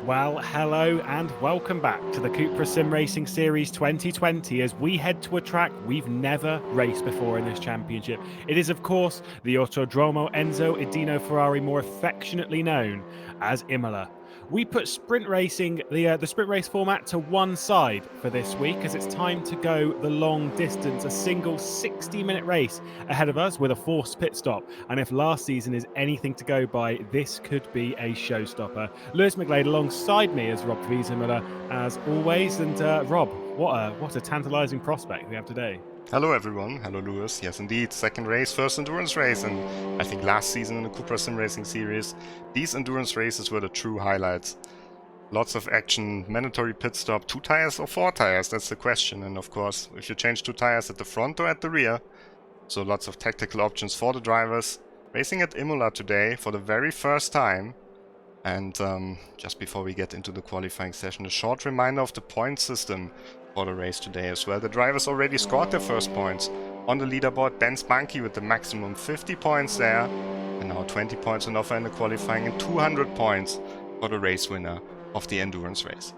Well, hello and welcome back to the CUPRA SimRacing Series 2020 as we head to a track we've never raced before in this championship. It is, of course, the Autodromo Enzo Edino Ferrari, more affectionately known as Imola. We put sprint racing, the sprint race format, to one side for this week as it's time to go the long distance, a single 60-minute race ahead of us with a forced pit stop. And if last season is anything to go by, this could be a showstopper. Lewis McGlade alongside me as Rob Wiesenmüller, as always. And Rob, what a tantalising prospect we have today. Hello everyone, hello Lewis. Yes indeed, second race, first endurance race, and I think last season in the CUPRA SimRacing Series, these endurance races were the true highlights. Lots of action, mandatory pit stop, 2 tires or 4 tires, that's the question, and of course, if you change 2 tires at the front or at the rear, so lots of tactical options for the drivers. Racing at Imola today for the very first time, and just before we get into the qualifying session, a short reminder of the point system for the race today as well. The drivers already scored their first points on the leaderboard. Ben Spanky with the maximum 50 points there, and now 20 points on offer in the qualifying and 200 points for the race winner of the endurance race.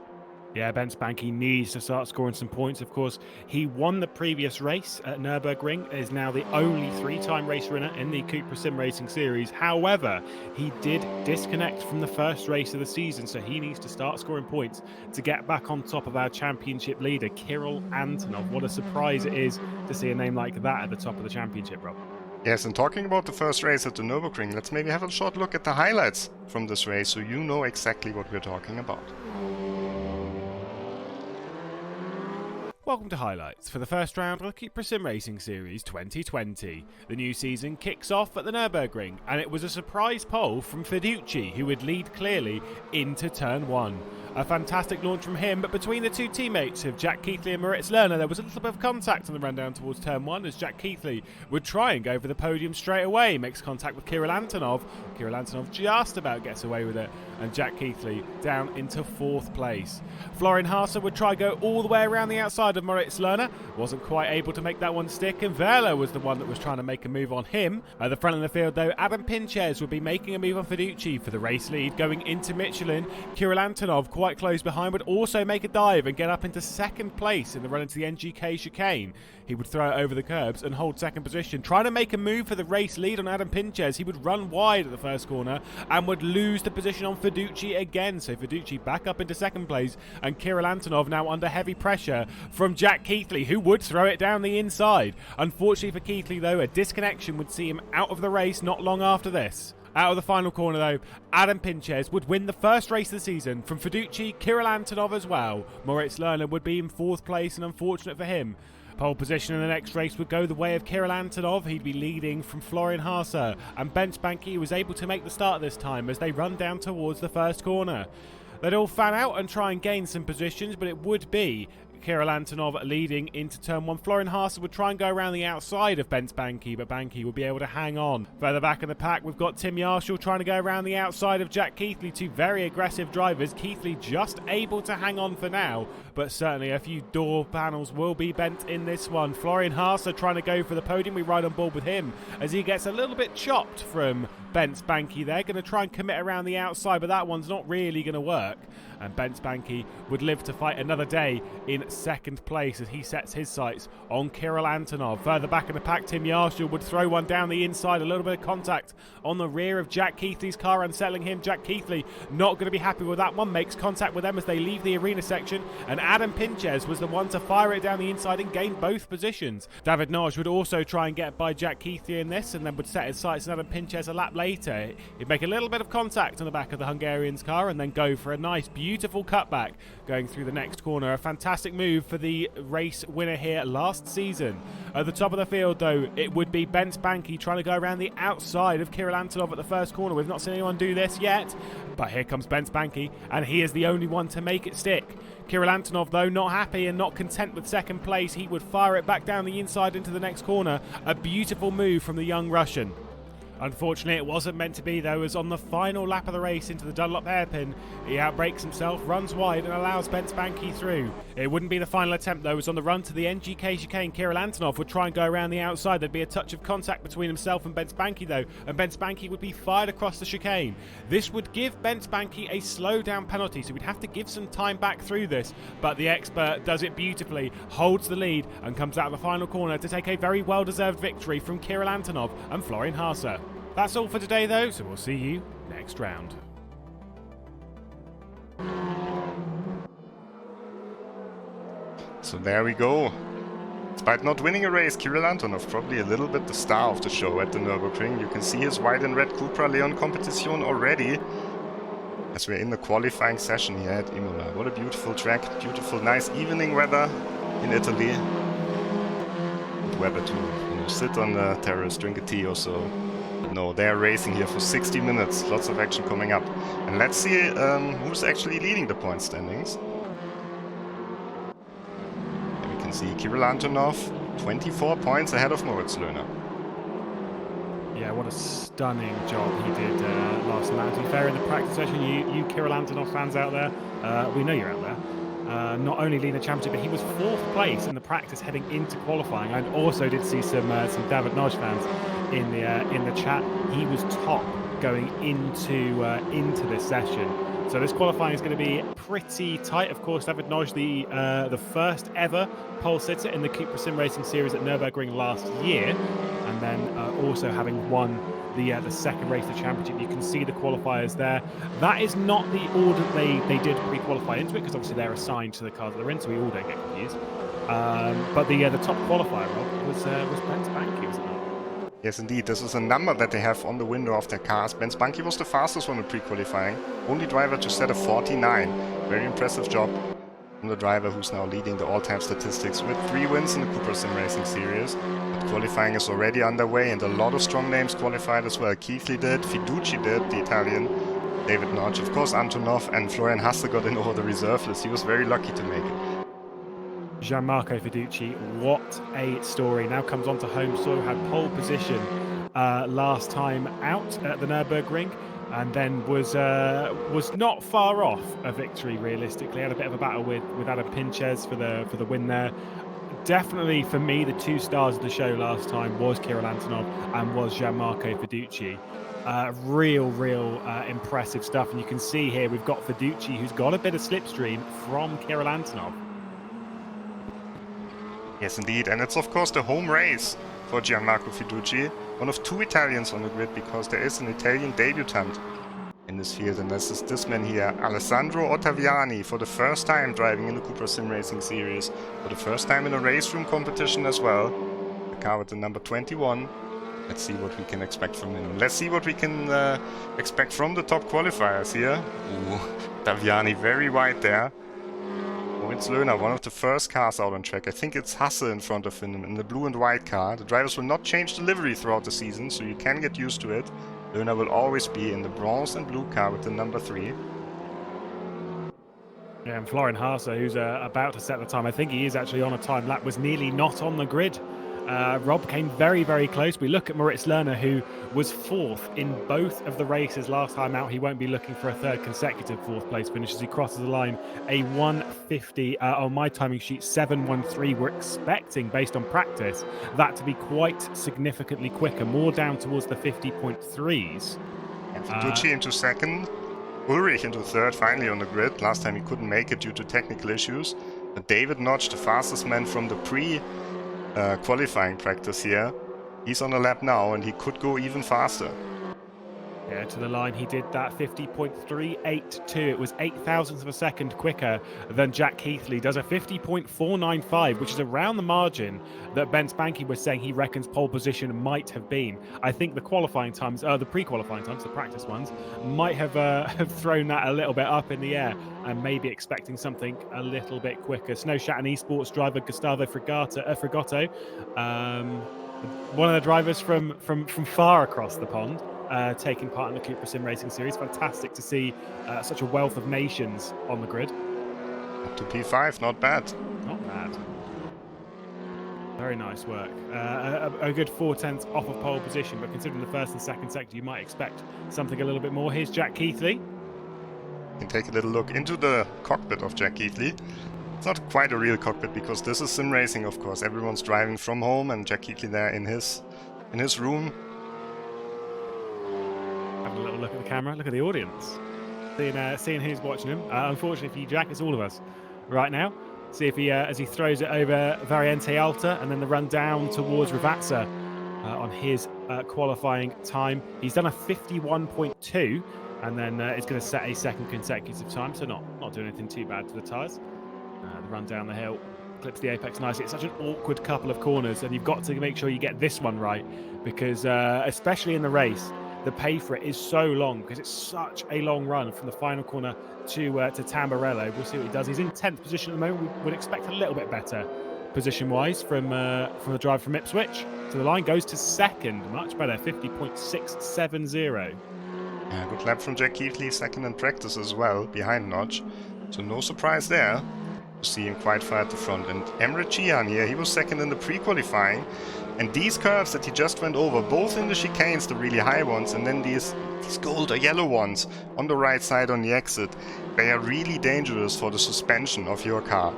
Yeah, Ben Spanky needs to start scoring some points. Of course, he won the previous race at Nurburgring, is now the only 3-time race winner in the CUPRA SimRacing Series. However, he did disconnect from the first race of the season, so he needs to start scoring points to get back on top of our championship leader, Kirill Antonov. What a surprise it is to see a name like that at the top of the championship, Rob. Yes, and talking about the first race at the Nurburgring, let's maybe have a short look at the highlights from this race so you know exactly what we're talking about. Welcome to highlights for the first round of the CUPRA SimRacing Series 2020. The new season kicks off at the Nurburgring, and it was a surprise pole from Fiducci, who would lead clearly into turn 1. A fantastic launch from him, but between the two teammates of Jack Keithley and Moritz Lerner, there was a little bit of contact on the run down towards turn 1 as Jack Keithley would try and go for the podium straight away. Makes contact with Kirill Antonov. Kirill Antonov just about gets away with it, and Jack Keithley down into 4th place. Florian Haase would try go all the way around the outside of Moritz Lerner. Wasn't quite able to make that one stick, and Verlo was the one that was trying to make a move on him. At the front of the field, though, Adam Pinches would be making a move on Fiducci for the race lead. Going into Michelin, Kirill Antonov quite close behind would also make a dive and get up into 2nd place in the run into the NGK chicane. He would throw it over the curbs and hold 2nd position, trying to make a move for the race lead on Adam Pinches. He would run wide at the first corner and would lose the position on Fiducci again. So Fiducci back up into 2nd place, and Kirill Antonov now under heavy pressure from Jack Keithley, who would throw it down the inside. Unfortunately for Keithley, though, a disconnection would see him out of the race not long after this. Out of the final corner, though, Adam Pinches would win the first race of the season from Fiducci, Kirill Antonov as well. Moritz Lerner would be in 4th place, and unfortunate for him, pole position in the next race would go the way of Kirill Antonov. He'd be leading from Florian Haase, and Ben Spanky was able to make the start this time as they run down towards the first corner. They'd all fan out and try and gain some positions, but it would be Kirill Antonov leading into turn 1. Florian Haase would try and go around the outside of Ben Spanky, but Spanky would be able to hang on. Further back in the pack, we've got Tim Yarshall trying to go around the outside of Jack Keithley. 2 very aggressive drivers. Keithley just able to hang on for now, but certainly a few door panels will be bent in this one. Florian Haase trying to go for the podium. We ride on board with him as he gets a little bit chopped from Ben Spanky there. Going to try and commit around the outside, but that one's not really going to work. And Ben Spanky would live to fight another day in 2nd place as he sets his sights on Kirill Antonov. Further back in the pack, Tim Yarshall would throw one down the inside. A little bit of contact on the rear of Jack Keithley's car, unsettling him. Jack Keithley not going to be happy with that one. Makes contact with them as they leave the arena section. And Adam Pinches was the one to fire it down the inside and gain both positions. David Noj would also try and get by Jack Keithley in this, and then would set his sights on Adam Pinches a lap later. He'd make a little bit of contact on the back of the Hungarian's car and then go for a nice, beautiful cutback going through the next corner. A fantastic move for the race winner here last season. At the top of the field, though, it would be Ben Spanky trying to go around the outside of Kirill Antonov at the first corner. We've not seen anyone do this yet, but here comes Ben Spanky, and he is the only one to make it stick. Kirill Antonov, though, not happy and not content with 2nd place. He would fire it back down the inside into the next corner. A beautiful move from the young Russian. Unfortunately, it wasn't meant to be, though, as on the final lap of the race into the Dunlop hairpin, he outbrakes himself, runs wide, and allows Ben Spanky through. It wouldn't be the final attempt, though, as on the run to the NGK chicane, Kirill Antonov would try and go around the outside. There'd be a touch of contact between himself and Ben Spanky, though, and Ben Spanky would be fired across the chicane. This would give Ben Spanky a slowdown penalty, so we'd have to give some time back through this, but the expert does it beautifully, holds the lead, and comes out of the final corner to take a very well-deserved victory from Kirill Antonov and Florian Haase. That's all for today, though, so we'll see you next round. So there we go. Despite not winning a race, Kirill Antonov probably a little bit the star of the show at the Nurburgring. You can see his white and red CUPRA Leon competition already, as we're in the qualifying session here at Imola. What a beautiful track, beautiful, nice evening weather in Italy. Good weather to sit on the terrace, drink a tea or so. No, they're racing here for 60 minutes. Lots of action coming up. And let's see who's actually leading the point standings. And we can see Kirill Antonov, 24 points ahead of Moritz Löhner. Yeah, what a stunning job he did last night. To be fair, in the practice session, you Kirill Antonov fans out there, we know you're out there. Not only leading the championship, but he was 4th place in the practice heading into qualifying. I also did see some David Noj fans in the chat. He was top going into this session. So this qualifying is going to be pretty tight. Of course, David Noj, the first ever pole sitter in the CUPRA SimRacing Series at Nurburgring last year, and then also having won the second race of the championship. You can see the qualifiers there. That is not the order they did pre-qualify into it, because obviously they're assigned to the cars that they're in, so we all don't get confused. But the top qualifier, Rob, was Ben Spanky, wasn't it? Yes, indeed. This is a number that they have on the window of their cars. Ben Spanky was the fastest one in pre-qualifying. Only driver to set a 49. Very impressive job from the driver who's now leading the all-time statistics with 3 wins in the CUPRA SimRacing Series. But qualifying is already underway, and a lot of strong names qualified as well. Keithley did, Fiducci did, the Italian, David Notch, of course Antonov, and Florian Haase got in over the reserve list. He was very lucky to make it. Gianmarco Fiducci, what a story. Now comes onto home soil, had pole position last time out at the Nurburgring, and then was not far off a victory realistically. Had a bit of a battle with Adam Pinches for the win there. Definitely for me, the 2 stars of the show last time was Kirill Antonov and was Gianmarco Fiducci. Real impressive stuff, and you can see here we've got Fiducci, who's got a bit of slipstream from Kirill Antonov. Yes, indeed, and it's of course the home race for Gianmarco Fiducci, one of 2 Italians on the grid, because there is an Italian debutant in this field, and this is this man here, Alessandro Ottaviani, for the first time driving in the CUPRA SimRacing Series, for the first time in a RaceRoom competition as well. The car with the number 21. Let's see what we can expect from him. Let's see what we can expect from the top qualifiers here. Ooh, Ottaviani very wide there. Moritz Löhner, one of the first cars out on track. I think it's Hasse in front of him in the blue and white car. The drivers will not change the livery throughout the season, so you can get used to it. Löhner will always be in the bronze and blue car with the number 3. Yeah, and Florian Haase, who's about to set the time. I think he is actually on a time lap, was nearly not on the grid. Rob came very close. We look at Moritz Löhner, who was 4th in both of the races last time out. He won't be looking for a 3rd consecutive 4th place finish as he crosses the line. A 1:50 on my timing sheet, 7:13. We're expecting, based on practice, that to be quite significantly quicker, more down towards the 50.3s. Fiducci into 2nd, Ulrich into 3rd, finally on the grid. Last time he couldn't make it due to technical issues. But David Notch, the fastest man from the qualifying practice here. He's on a lap now, and he could go even faster. Yeah, to the line he did that 50.382. It was 0.08 of a second quicker than Jack Keithley. Does a 50.495, which is around the margin that Ben Spanky was saying he reckons pole position might have been. I think the qualifying times, the pre-qualifying times, the practice ones, might have thrown that a little bit up in the air, and maybe expecting something a little bit quicker. Snow Shatton Esports driver Gustavo Frigotto, one of the drivers from far across the pond, taking part in the CUPRA SimRacing Series. Fantastic to see such a wealth of nations on the grid. Up to P5, not bad. Not bad. Very nice work. A good 4/10 off of pole position, but considering the first and second sector, you might expect something a little bit more. Here's Jack Keithley. You can take a little look into the cockpit of Jack Keithley. It's not quite a real cockpit because this is sim racing, of course. Everyone's driving from home, and Jack Keithley there in his room. Having a little look at the camera. Look at the audience. Seeing who's watching him. Unfortunately for you, Jack, it's all of us right now. See if he, as he throws it over Variante Alta, and then the run down towards Ravazza on his qualifying time. He's done a 51.2, and then it's going to set a second consecutive time, so not doing anything too bad to the tyres. The run down the hill, clips the apex nicely. It's such an awkward couple of corners, and you've got to make sure you get this one right, because especially in the race, the pay for it is so long, because it's such a long run from the final corner to Tamburello. We'll see what he does. He's in 10th position at the moment. We would expect a little bit better position-wise from the drive from Ipswich. So the line goes to second, much better, 50.670. Yeah, good lap from Jack Keithley, second in practice as well, behind Notch. So no surprise there. You see him quite far at the front. And Emre Cihan here, he was second in the pre-qualifying. And these curves that he just went over, both in the chicanes, the really high ones, and then these gold or yellow ones on the right side on the exit, they are really dangerous for the suspension of your car.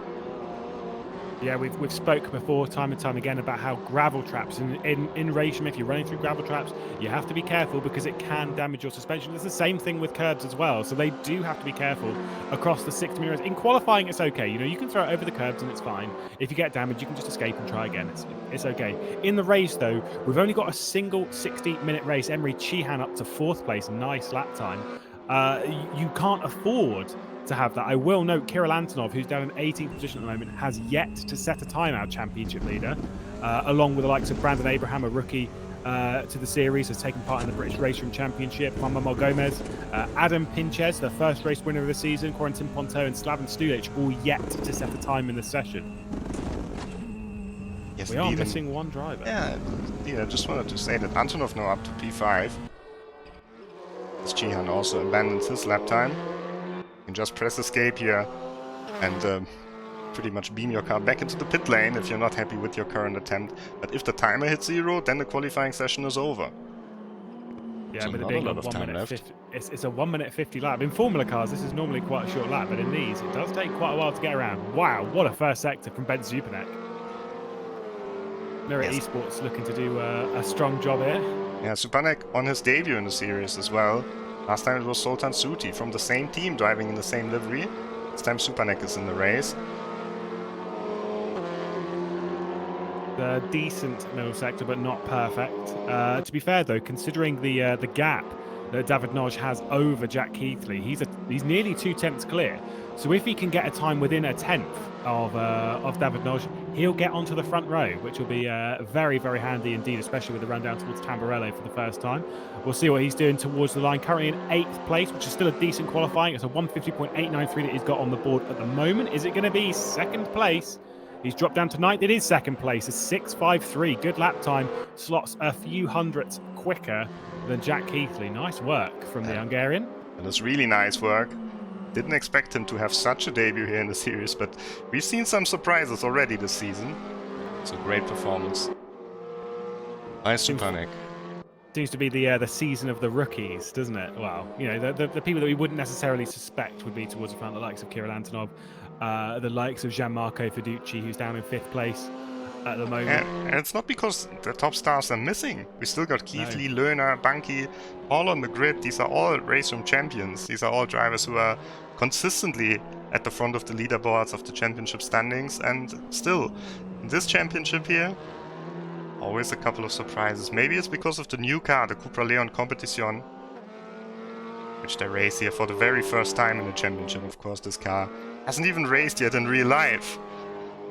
Yeah, we've spoke before time and time again about how gravel traps in RaceRoom, if you're running through gravel traps, you have to be careful because it can damage your suspension. It's the same thing with curbs as well, so they do have to be careful across the 60 mirrors. In qualifying, it's okay. You know, you can throw it over the curbs and it's fine. If you get damaged, you can just escape and try again. It's okay. In the race, though, we've only got a single 60-minute race. Emre Cihan up to 4th place, nice lap time. You can't afford to have that. I will note Kirill Antonov, who's down in 18th position at the moment, has yet to set a timeout championship leader, along with the likes of Brandon Abraham, a rookie to the series, has taken part in the British RaceRoom Championship, Juan Manuel Gomez, Adam Pinches, the first race winner of the season, Corentin Ponto and Slaven Stulic, all yet to set a time in the session. Yes, we are missing one driver. Yeah, I just wanted to say that Antonov now up to P5. As Cihan also abandons his lap time. You can just press escape here and pretty much beam your car back into the pit lane if you're not happy with your current attempt. But if the timer hits 0, then the qualifying session is over. Yeah, so but not a lot of time left. It's a 1 minute 50 lap. In Formula cars, this is normally quite a short lap, but in these, it does take quite a while to get around. Wow, what a first sector from Ben Zupanek. Mirror Esports looking to do a strong job here. Yeah, Zupanek on his debut in the series as well. Last time it was Sultan Suti from the same team driving in the same livery. This time Zupanek is in the race. The decent middle sector, but not perfect. To be fair, though, considering the gap that David Noj has over Jack Keithley, he's nearly 2 tenths clear. So if he can get a time within a tenth of David Noj, he'll get onto the front row, which will be very, very handy indeed, especially with the run down towards Tamburello for the first time. We'll see what he's doing towards the line. Currently in 8th place, which is still a decent qualifying. It's a 150.893 that he's got on the board at the moment. Is it going to be 2nd place? He's dropped down to 9th. It is 2nd place. A 6.53. Good lap time. Slots a few hundredths quicker than Jack Keithley. Nice work from the Hungarian. And it's really nice work. Didn't expect him to have such a debut here in the series, but we've seen some surprises already this season. It's a great performance. Nice Zupanek. Seems to be the season of the rookies, doesn't it? Well, you know, the people that we wouldn't necessarily suspect would be towards the front, the likes of Kirill Antonov, the likes of Gianmarco Fiducci, who's down in 5th place at the moment. And it's not because the top stars are missing. We still got Keithley, Lerner, Banki, all on the grid. These are all RaceRoom champions. These are all drivers who are consistently at the front of the leaderboards of the championship standings. And still, in this championship here, always a couple of surprises. Maybe it's because of the new car, the CUPRA Leon Competition, which they race here for the very first time in the championship. Of course, this car hasn't even raced yet in real life.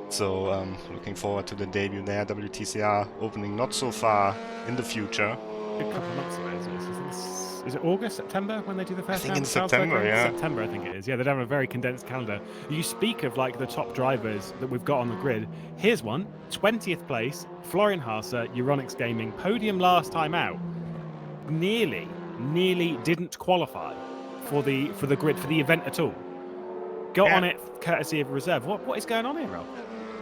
So, looking forward to the debut there. WTCR opening not so far in the future. A couple of months away, is it August, September when they do the first round? I think in September, yeah. September, I think it is. Yeah, they have a very condensed calendar. You speak of like the top drivers that we've got on the grid. Here's one, 20th place, Florian Haase, Euronics Gaming, podium last time out. Nearly didn't qualify for the grid, for the event at all. Got on it courtesy of reserve. What is going on here, Rob?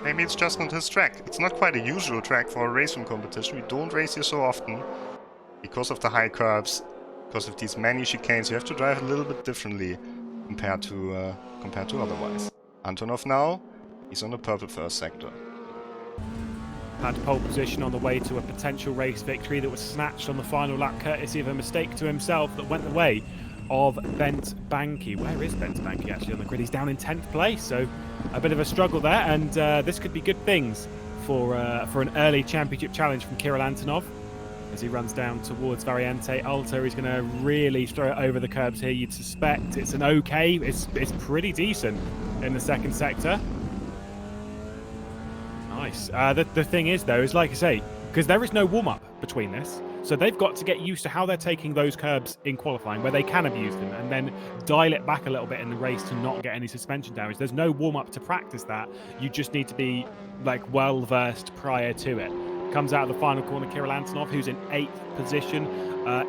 Maybe it's just not his track. It's not quite a usual track for a RaceRoom competition. We don't race here so often. Because of the high curbs, because of these many chicanes, you have to drive a little bit differently compared to otherwise. Antonov now, he's on the purple first sector. Had pole position on the way to a potential race victory that was snatched on the final lap courtesy of a mistake to himself that went the way of Bent Banky. Where is Bent Banky actually on the grid? He's down in 10th place, so a bit of a struggle there, and this could be good things for an early championship challenge from Kirill Antonov. As he runs down towards Variante Alto, he's going to really throw it over the curbs here. You'd suspect it's an okay, it's pretty decent in the second sector. Nice. The thing is, though, is like I say, because there is no warm-up between this, so they've got to get used to how they're taking those curbs in qualifying, where they can abuse them, and then dial it back a little bit in the race to not get any suspension damage. There's no warm-up to practice that. You just need to be like well-versed prior to it. Comes out of the final corner, Kirill Antonov, who's in 8th position.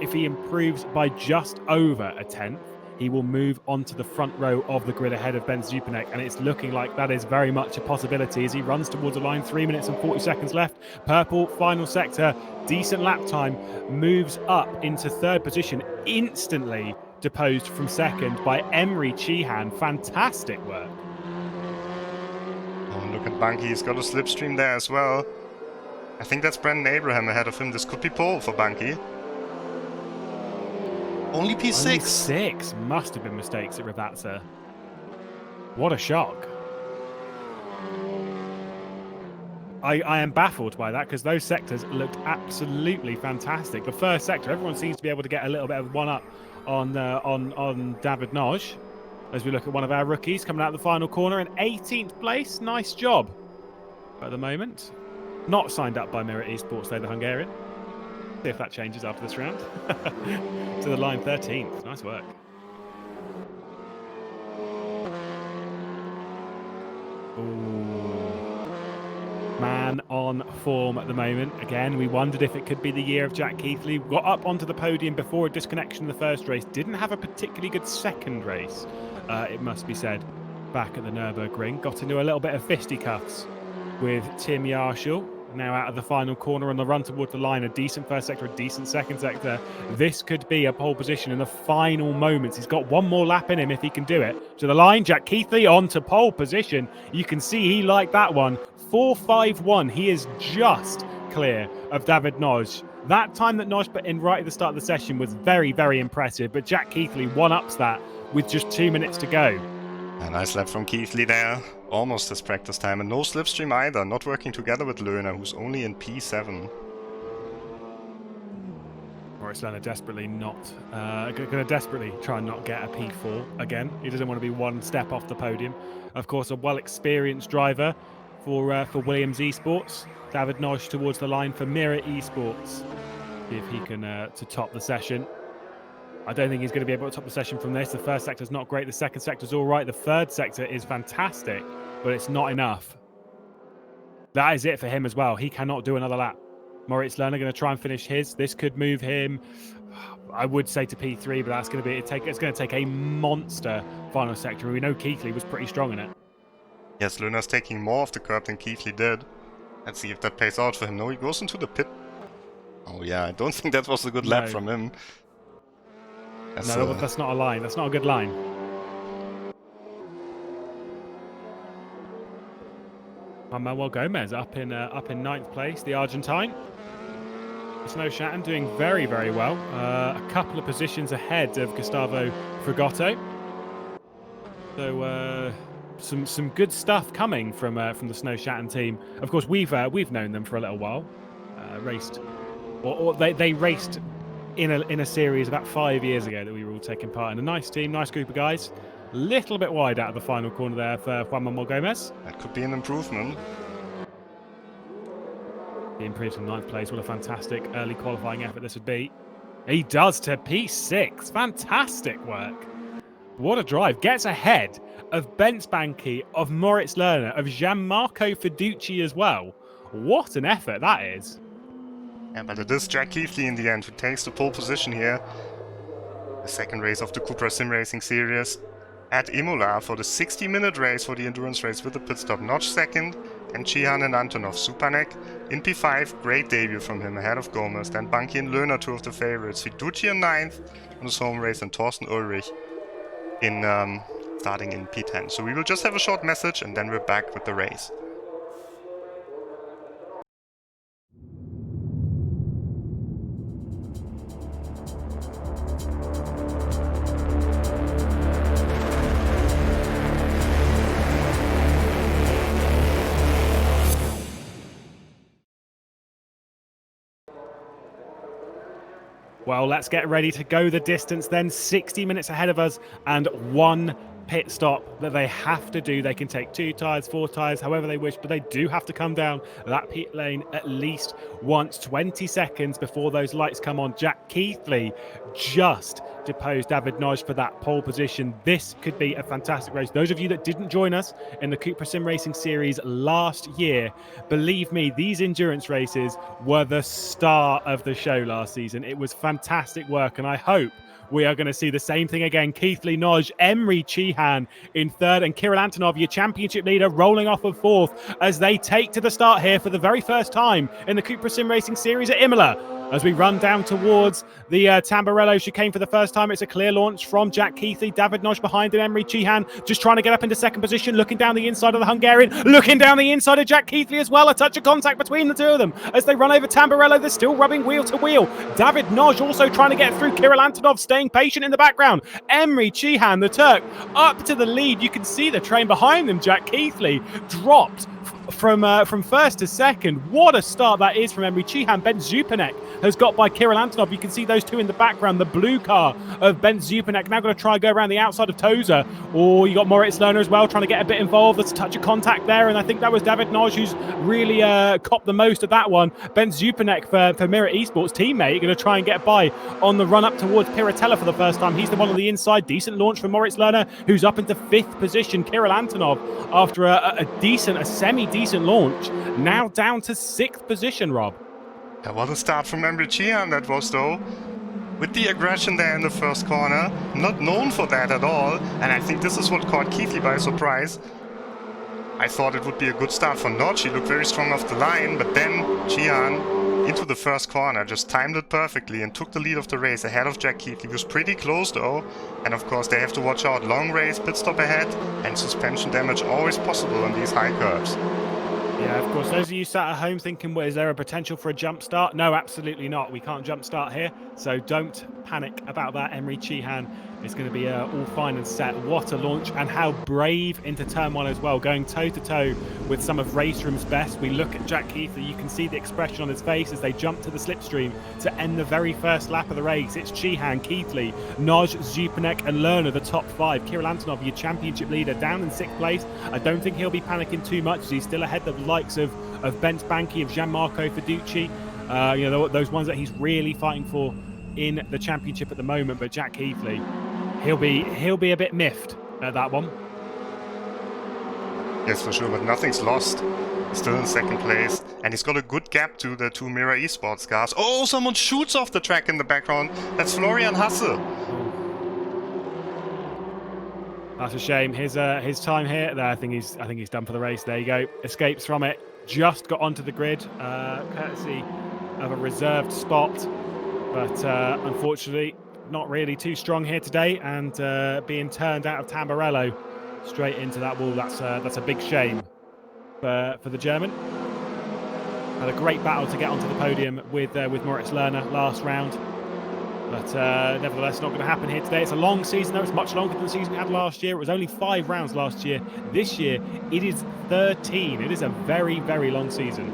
If he improves by just over a 10th, he will move onto the front row of the grid ahead of Ben Zupanek, and it's looking like that is very much a possibility as he runs towards the line. 3 minutes and 40 seconds left. Purple, final sector, decent lap time, moves up into 3rd position, instantly deposed from 2nd by Emery Chihan. Fantastic work. Oh, look at Banky, he's got a slipstream there as well. I think that's Brandon Abraham ahead of him. This could be pole for Banky. Only P6. Only 6. Must have been mistakes at Ravazza. What a shock. I am baffled by that because those sectors looked absolutely fantastic. The first sector, everyone seems to be able to get a little bit of one up on David Noj. As we look at one of our rookies coming out of the final corner in 18th place. Nice job at the moment. Not signed up by Mirror Esports, though, the Hungarian. See if that changes after this round. To the line 13th. Nice work. Ooh. Man on form at the moment. Again, we wondered if it could be the year of Jack Keithley. Got up onto the podium before a disconnection in the first race. Didn't have a particularly good second race, it must be said, back at the Nurburgring. Got into a little bit of fisticuffs with Tim Yarshall. Now out of the final corner on the run towards the line. A decent first sector, a decent second sector. This could be a pole position in the final moments. He's got one more lap in him if he can do it. To the line, Jack Keithley on to pole position. You can see he liked that one. 4.51. He is just clear of David Noj. That time that Noj put in right at the start of the session was very, very impressive. But Jack Keithley one-ups that with just 2 minutes to go. A nice lap from Keithley there. Almost his practice time, and no slipstream either. Not working together with Lerner, who's only in P7. Moritz Lerner desperately going to desperately try and not get a P4 again. He doesn't want to be one step off the podium. Of course, a well-experienced driver for Williams Esports. David Noj towards the line for Mirror Esports. See if he can to top the session. I don't think he's going to be able to top the session from this. The first sector's not great. The second sector's all right. The third sector is fantastic, but it's not enough. That is it for him as well. He cannot do another lap. Moritz Lerner going to try and finish his. This could move him, I would say, to P3, but that's going to be it's going to take a monster final sector. We know Keithley was pretty strong in it. Yes, Lerner's taking more of the curb than Keithley did. Let's see if that pays out for him. No, he goes into the pit. Oh yeah, I don't think that was a good lap from him. That's not a line. That's not a good line. Manuel Gomez up in 9th place, the Argentine. Snow Shatton doing very, very well. A couple of positions ahead of Gustavo Fragotto. So some good stuff coming from the Snow Shatton team. Of course, we've known them for a little while. They raced in a series about 5 years ago that we were all taking part in. A nice team, nice group of guys. Little bit wide out of the final corner there for Juan Manuel Gomez. That could be an improvement. He improved from 9th place. What a fantastic early qualifying effort this would be. He does to P6. Fantastic work. What a drive. Gets ahead of Bent Banky, of Moritz Lerner, of Gianmarco Fiducci as well. What an effort that is. Yeah, but it is Jack Keithley in the end who takes the pole position here. The second race of the CUPRA SimRacing Series. at Imola for the 60-minute race for the endurance race with the pit stop. Notch second, and Cihan and Antonov. Supanek in P5, great debut from him ahead of Gomez. Then Banki and Löhner, two of the favorites. Fiducci in 9th on his home race, and Thorsten Ulrich in starting in P10. So we will just have a short message and then we're back with the race. Well, let's get ready to go the distance then. 60 minutes ahead of us and one pit stop that they have to do. They can take 2 tyres, 4 tyres, however they wish, but they do have to come down that pit lane at least once. 20 seconds before those lights come on. Jack Keithley just deposed David Noj for that pole position. This could be a fantastic race. Those of you that didn't join us in the CUPRA SimRacing Series last year, believe me, these endurance races were the star of the show last season. It was fantastic work, and I hope we are going to see the same thing again. Keithley, Noj, Emre Cihan in 3rd, and Kirill Antonov, your championship leader, rolling off of 4th as they take to the start here for the very first time in the CUPRA SimRacing Series at Imola. As we run down towards the Tamburello chicane for the first time, it's a clear launch from Jack Keithley. David Noj behind him, Emre Cihan just trying to get up into 2nd position, looking down the inside of the Hungarian, looking down the inside of Jack Keithley as well. A touch of contact between the two of them as they run over Tamburello. They're still rubbing wheel to wheel. David Noj also trying to get through Kirill Antonov, staying patient in the background. Emre Cihan, the Turk, up to the lead. You can see the train behind them. Jack Keithley dropped from 1st to 2nd. What a start that is from Emre Cihan. Ben Zupanek has got by Kirill Antonov. You can see those two in the background. The blue car of Ben Zupanek now going to try and go around the outside of Tozer. Oh, you got Moritz Lerner as well trying to get a bit involved. There's a touch of contact there, and I think that was David Noj who's really copped the most of that one. Ben Zupanek for Mirror Esports teammate going to try and get by on the run up towards Piratella for the first time. He's the one on the inside. Decent launch from Moritz Lerner, who's up into 5th position. Kirill Antonov, after a semi-decent launch, now down to 6th position, Rob. Yeah, what a start from Emre Cihan that was, though. With the aggression there in the first corner, not known for that at all, and I think this is what caught Keithley by surprise. I thought it would be a good start for Notch. He looked very strong off the line, but then Cihan into the first corner, just timed it perfectly and took the lead of the race ahead of Jack Keithley. He was pretty close though, and of course they have to watch out. Long race, pit stop ahead, and suspension damage always possible on these high curves. Yeah, of course, those of you sat at home thinking, well, is there a potential for a jump start? No, absolutely not. We can't jump start here, so don't panic about that. Emre Cihan is going to be all fine and set. What a launch, and how brave into turn 1 as well, going toe-to-toe with some of RaceRoom's best. We look at Jack Keithley, you can see the expression on his face as they jump to the slipstream to end the very first lap of the race. It's Cihan, Keithley, Noj, Zupanek and Lerner, the top 5. Kirill Antonov, your championship leader, down in 6th place. I don't think he'll be panicking too much as he's still ahead of the likes of Bent Banki, of Gianmarco Fiducci, you know, those ones that he's really fighting for in the championship at the moment. But Jack Keithley, he'll be a bit miffed at that one. Yes, for sure, but nothing's lost. Still in 2nd place, and he's got a good gap to the 2 Mirror Esports cars. Oh, someone shoots off the track in the background. That's Florian Hasse. That's a shame. His time here. I think he's done for the race. There you go. Escapes from it. Just got onto the grid, courtesy of a reserved spot, but unfortunately not really too strong here today, and being turned out of Tamburello straight into that wall. That's a big shame for the German. Had a great battle to get onto the podium with Moritz Lerner last round, but nevertheless not going to happen here today. It's a long season though. It's much longer than the season we had last year. It was only 5 rounds last year. This year it is 13. It is a very, very long season.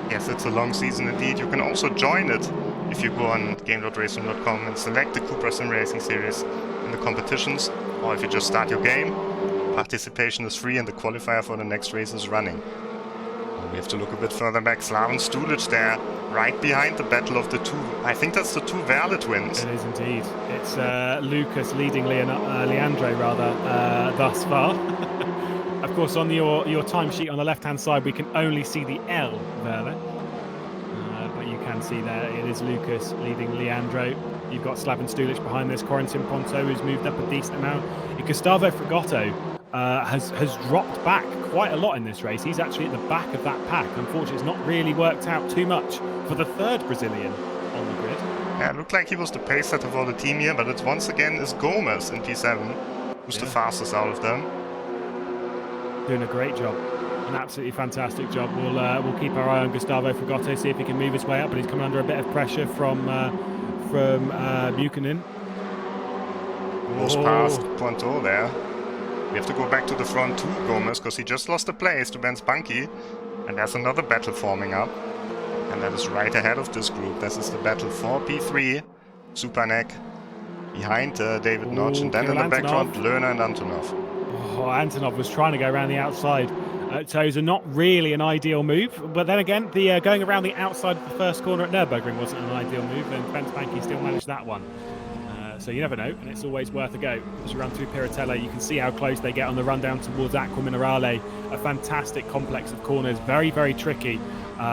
Yes, it's a long season indeed. You can also join it if you go on game.raceroom.com and select the CUPRA SimRacing Series in the competitions, or if you just start your game. Participation is free and the qualifier for the next race is running. We have to look a bit further back. Slaven Stulic there, right behind the battle of the 2. I think that's the 2 Verle twins. It is indeed. It's Lucas leading Leandro thus far. Of course, on your timesheet on the left-hand side, we can only see the L Verle. But you can see there, it is Lucas leading Leandro. You've got Slaven Stulic behind this, Corentin Ponto, who's moved up a decent amount. Gustavo Fragotto has dropped back quite a lot in this race. He's actually at the back of that pack. Unfortunately, it's not really worked out too much for the third Brazilian on the grid. Yeah, it looked like he was the pace setter for the team here, but it once again is Gomez in P7, who's the fastest out of them. Doing a great job. An absolutely fantastic job. We'll keep our eye on Gustavo Fragotto, see if he can move his way up, but he's coming under a bit of pressure from Buchanan. Almost past Ponto there. We have to go back to the front to Gomez, because he just lost the place to Ben Spunky. And there's another battle forming up. And that is right ahead of this group. This is the battle for P3. Superneck behind David Notch. And then in the background, Lerner and Antonov. Oh, Antonov was trying to go around the outside. So it's not really an ideal move. But then again, the going around the outside of the first corner at Nurburgring wasn't an ideal move. And Ben Spunky still managed that one. So you never know, and it's always worth a go. As you run through Piratella, you can see how close they get on the run down towards Aqua Minerale. A fantastic complex of corners, very, very tricky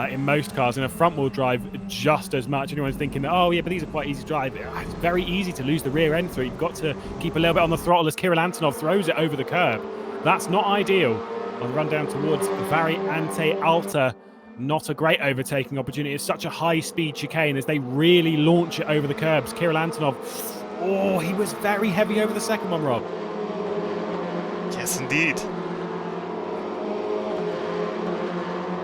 in most cars. In a front-wheel drive, just as much. Anyone's thinking, oh yeah, but these are quite easy to drive. It's very easy to lose the rear end through. You've got to keep a little bit on the throttle as Kirill Antonov throws it over the curb. That's not ideal. On the run down towards Variante Alta, not a great overtaking opportunity. It's such a high-speed chicane as they really launch it over the curbs. Kirill Antonov, oh, he was very heavy over the second one, Rob. Yes, indeed.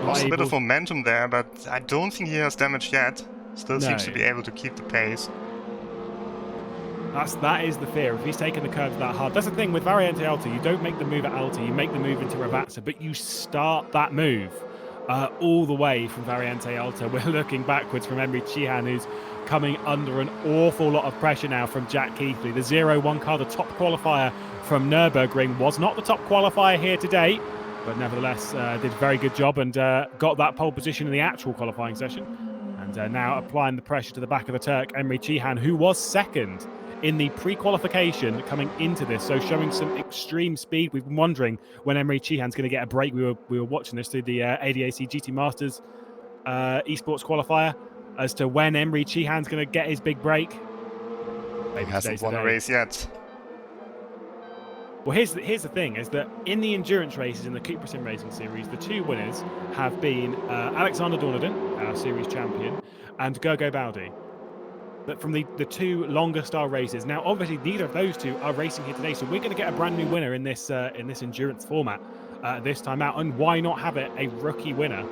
Lost a bit of momentum there, but I don't think he has damage yet. Still seems to be able to keep the pace. That is the fear. If he's taking the curves that hard. That's the thing with Variante Alta. You don't make the move at Alta. You make the move into Ravazza, but you start that move all the way from Variante Alta. We're looking backwards from Emre Cihan, who's coming under an awful lot of pressure now from Jack Keithley. The 0-1 car, the top qualifier from Nurburgring, was not the top qualifier here today, but nevertheless did a very good job and got that pole position in the actual qualifying session. And now applying the pressure to the back of the Turk, Emre Cihan, who was second in the pre-qualification coming into this, so showing some extreme speed. We've been wondering when Emre Cihan's going to get a break. We were watching this through the ADAC GT Masters esports qualifier as to when Emre Cihan's going to get his big break. Maybe he hasn't won a race yet. Well, here's the thing, is that in the endurance races in the CUPRA SimRacing Series, the two winners have been Alexander Dornadin, our series champion, and Gergo Baldi. But from the two longer style races. Now, obviously, neither of those two are racing here today, so we're going to get a brand new winner in this endurance format this time out. And why not have it a rookie winner?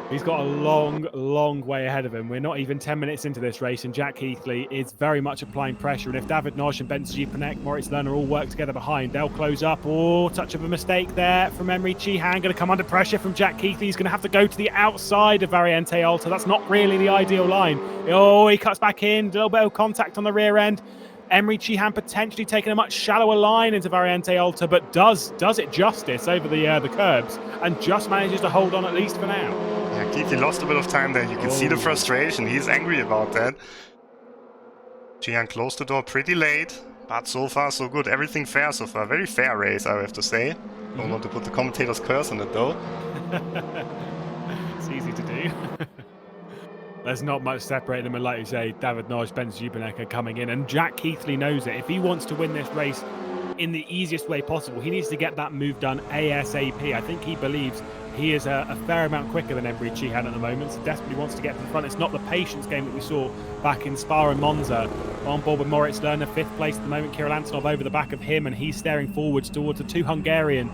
He's got a long, long way ahead of him. We're not even 10 minutes into this race, and Jack Keithley is very much applying pressure. And if David Nosh and Ben Zupanek, Moritz Lerner all work together behind, they'll close up. Oh, touch of a mistake there from Emre Cihan. Going to come under pressure from Jack Keithley. He's going to have to go to the outside of Variante Alta. That's not really the ideal line. Oh, he cuts back in. A little bit of contact on the rear end. Emre Cihan potentially taking a much shallower line into Variante Alta, but does it justice over the curbs and just manages to hold on at least for now. Yeah, Keithley lost a bit of time there. You can see the frustration. He's angry about that. Cihan closed the door pretty late, but so far so good. Everything fair so far. Very fair race, I have to say. Don't want to put the commentator's curse on it though. It's easy to do. There's not much separating them, and like you say, David Nosh, Ben Zupanek are coming in, and Jack Keithley knows it. If he wants to win this race in the easiest way possible, he needs to get that move done ASAP. I think he believes he is a fair amount quicker than Emre Cihan at the moment, so desperately wants to get to the front. It's not the patience game that we saw back in Spa and Monza. On board with Moritz Lerner, 5th place at the moment. Kirill Antonov over the back of him, and he's staring forwards towards the two Hungarian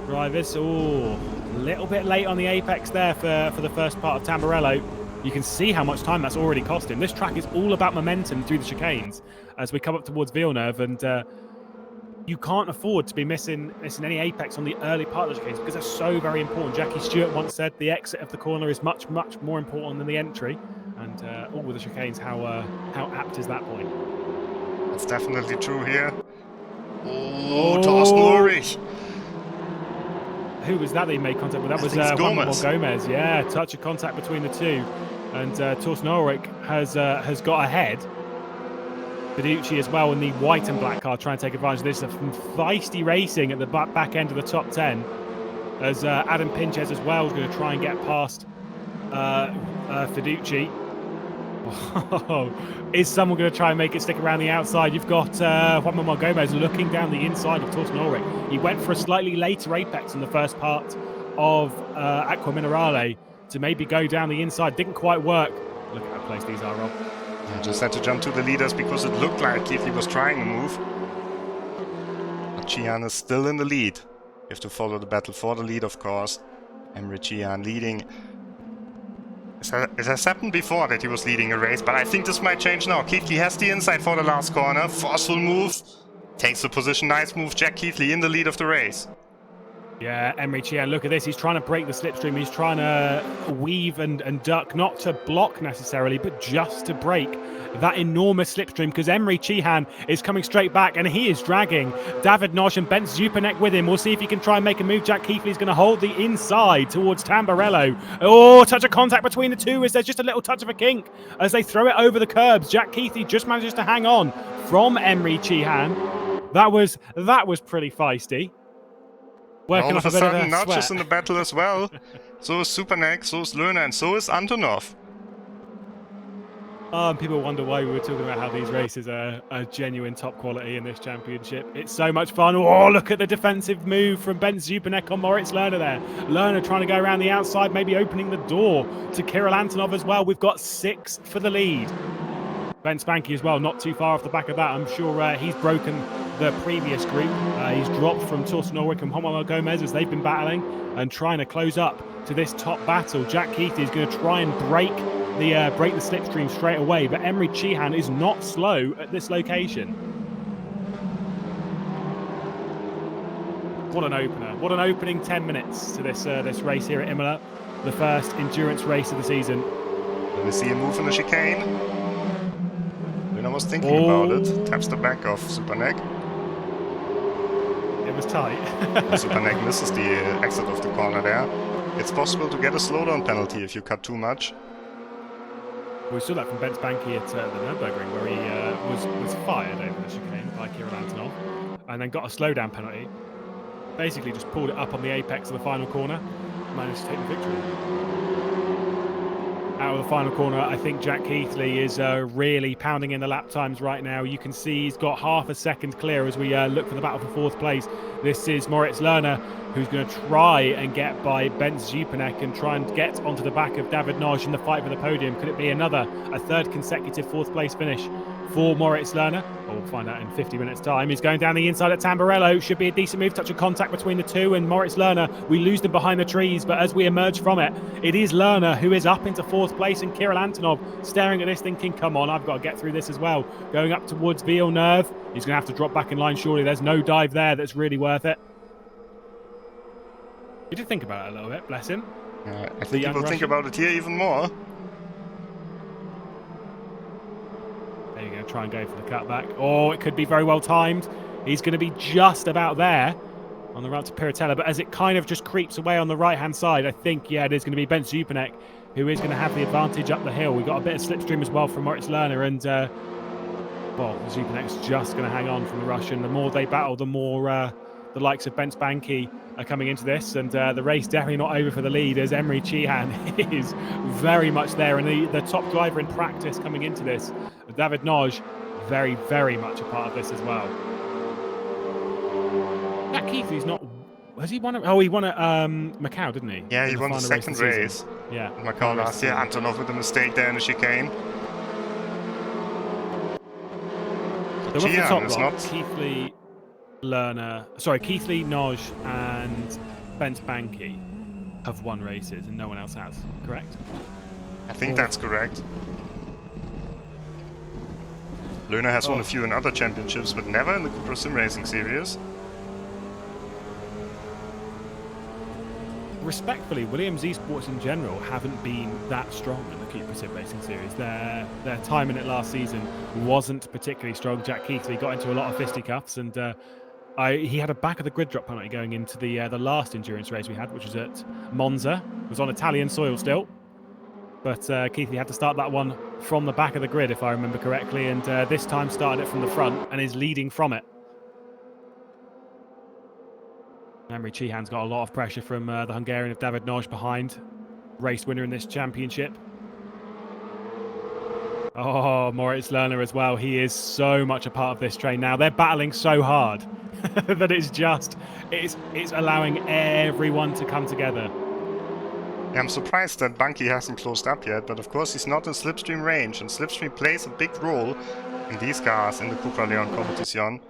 drivers. Oh, a little bit late on the apex there for the first part of Tamburello. You can see how much time that's already cost him. This track is all about momentum through the chicanes as we come up towards Villeneuve, and you can't afford to be missing any apex on the early part of the chicanes because they're so very important. Jackie Stewart once said the exit of the corner is much, much more important than the entry, and all with the chicanes, how apt is that point? That's definitely true here. Oh, Thorsten Ulrich. Who was that he made contact with? That was Gomez. Yeah, touch of contact between the two. And Thorsten Ulrich has got ahead. Fiducci as well in the white and black car trying to take advantage of this. Some feisty racing at the back end of the top 10. As Adam Pinches as well is going to try and get past Fiducci. Oh, is someone going to try and make it stick around the outside? You've got Juan Gomez looking down the inside of Torton. He went for a slightly later apex in the first part of Aqua Minerale to maybe go down the inside. Didn't quite work. Look at how placed these are, Rob. I just had to jump to the leaders because it looked like Keithley was trying to move. But Chihan is still in the lead. You have to follow the battle for the lead, of course. Emre Chihan leading. It has happened before that he was leading a race, but I think this might change now. Keithley has the inside for the last corner. Forceful move. Takes the position. Nice move. Jack Keithley in the lead of the race. Yeah, Emre Chihan, look at this. He's trying to break the slipstream. He's trying to weave and duck, not to block necessarily, but just to break that enormous slipstream, because Emre Chihan is coming straight back and he is dragging David Nosh and Bent Zupanek with him. We'll see if he can try and make a move. Jack Keithley's going to hold the inside towards Tamburello. Oh, touch of contact between the two as there's just a little touch of a kink as they throw it over the curbs. Jack Keithley just manages to hang on from Emre Chihan. That was pretty feisty. All of a sudden, Notch is in the battle as well. So is Zupanek, so is Lerner, and so is Antonov. People wonder why we were talking about how these races are genuine top quality in this championship. It's so much fun. Oh, look at the defensive move from Ben Zupanek on Moritz Lerner there. Lerner trying to go around the outside, maybe opening the door to Kirill Antonov as well. We've got 6 for the lead. Ben Spanky as well, not too far off the back of that. I'm sure he's broken the previous group. He's dropped from Torsten Ulrich and Juan Gomez as they've been battling and trying to close up to this top battle. Jack Keithley is going to try and break the slipstream straight away, but Emre Chihan is not slow at this location. What an opener. What an opening 10 minutes to this race here at Imola, the first endurance race of the season. Let me see a move in the chicane. Luna was thinking about it. Taps the back of Zupanek. It was tight. Zupanek misses the exit of the corner there. It's possible to get a slowdown penalty if you cut too much. We saw that from Ben Spanky at the Nurburgring, where he was fired over the chicane by Kirill Antonov and then got a slowdown penalty. Basically just pulled it up on the apex of the final corner, managed to take the victory. Out of the final corner, I think Jack Keithley is really pounding in the lap times right now. You can see he's got half a second clear as we look for the battle for 4th place. This is Moritz Lerner, who's going to try and get by Bent Zupanek and try and get onto the back of David Nosh in the fight for the podium. Could it be a 3rd consecutive 4th place finish for Moritz Lerner? We'll find out in 50 minutes time. He's going down the inside at Tamburello. Should be a decent move. Touch of contact between the two and Moritz Lerner. We lose them behind the trees, but as we emerge from it, it is Lerner who is up into 4th place and Kirill Antonov staring at this thinking, come on, I've got to get through this as well. Going up towards Villeneuve. He's going to have to drop back in line surely. There's no dive there that's really worth it. He did think about it a little bit, bless him. I think he will think about it here even more. There you go, try and go for the cutback. Oh, it could be very well timed. He's going to be just about there on the route to Piratella, but as it kind of just creeps away on the right-hand side, I think, yeah, it is going to be Bent Zupanek who is going to have the advantage up the hill. We've got a bit of slipstream as well from Moritz Lerner, and, well, Zupanek's just going to hang on from the Russian. The more they battle, the more the likes of Bent Spanky are coming into this, and the race definitely not over for the lead as Emre Chihan is very much there, and the top driver in practice coming into this, David Nosh, very, very much a part of this as well. Jack Keithley's not... Has he won it? Oh, he won at Macau, didn't he? Yeah, he won the 2nd race. Yeah. Macau last year. Antonov with a mistake there in the chicane. So what's the top block? Keithley, Lerner... Sorry, Keithley, Nosh and Ben Spanky have won races and no one else has, correct? I think that's correct. Lerner has won a few in other championships, but never in the CUPRA SimRacing Series. Respectfully, Williams esports in general haven't been that strong in the CUPRA SimRacing Series. Their time in it last season wasn't particularly strong. Jack Keithley got into a lot of fisticuffs, and he had a back of the grid drop penalty going into the last endurance race we had, which was at Monza. It was on Italian soil still, but Keithley had to start that one from the back of the grid, if I remember correctly, and this time started it from the front and is leading from it. Emre Chihan's got a lot of pressure from the Hungarian of David Nosh behind. Race winner in this championship. Oh, Moritz Lerner as well. He is so much a part of this train now. They're battling so hard that it's allowing everyone to come together. Yeah, I'm surprised that Bunky hasn't closed up yet, but of course he's not in slipstream range, and slipstream plays a big role in these cars in the CUPRA Leon competition.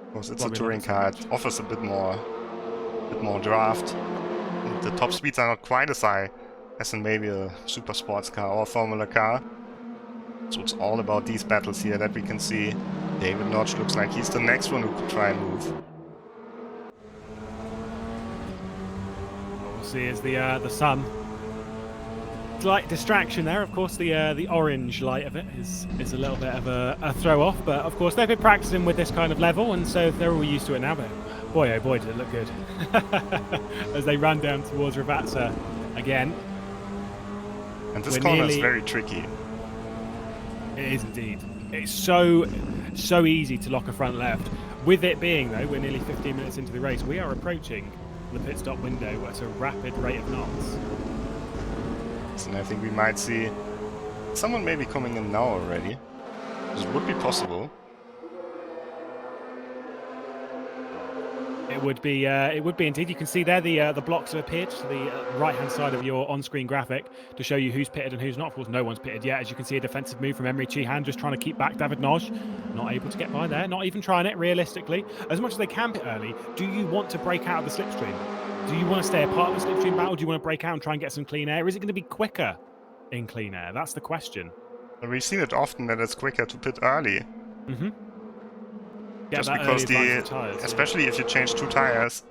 Of course, it's a touring car. It offers a bit more draft. And the top speeds are not quite as high as in maybe a super sports car or a Formula car. So it's all about these battles here that we can see. David Notch looks like he's the next one who could try and move. What we'll see is the sun. Slight distraction there. Of course, the orange light of it is a little bit of a throw off. But of course, they've been practicing with this kind of level, and so they're all used to it now. But boy, oh boy, did it look good as they run down towards Ravazza again. And this corner is very tricky. It is indeed. It's so easy to lock a front left. With it being, though, we're nearly 15 minutes into the race. We are approaching the pit stop window at a rapid rate of knots. And I think we might see someone maybe coming in now already. This would be possible. It would be indeed. You can see there the blocks have appeared to the right-hand side of your on-screen graphic to show you who's pitted and who's not. Of course, no one's pitted yet. As you can see, a defensive move from Emery Chihan, just trying to keep back David Noj. Not able to get by there, not even trying it realistically. As much as they can pit early, do you want to break out of the slipstream? Do you want to stay a part of the slipstream battle? Do you want to break out and try and get some clean air? Is it going to be quicker in clean air? That's the question. We've seen it often that it's quicker to pit early. Mm-hmm. Just because especially if you change two tires,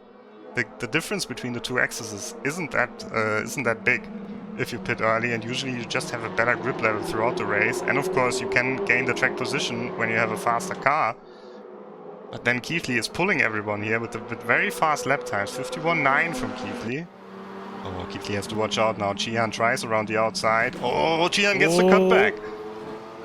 the difference between the two axes isn't that big if you pit early, and usually you just have a better grip level throughout the race. And of course you can gain the track position when you have a faster car. But then Keithley is pulling everyone here with very fast lap times. 51.9 from Keithley. Oh, Keithley has to watch out now. Chihan tries around the outside. Oh, Chihan gets the cutback.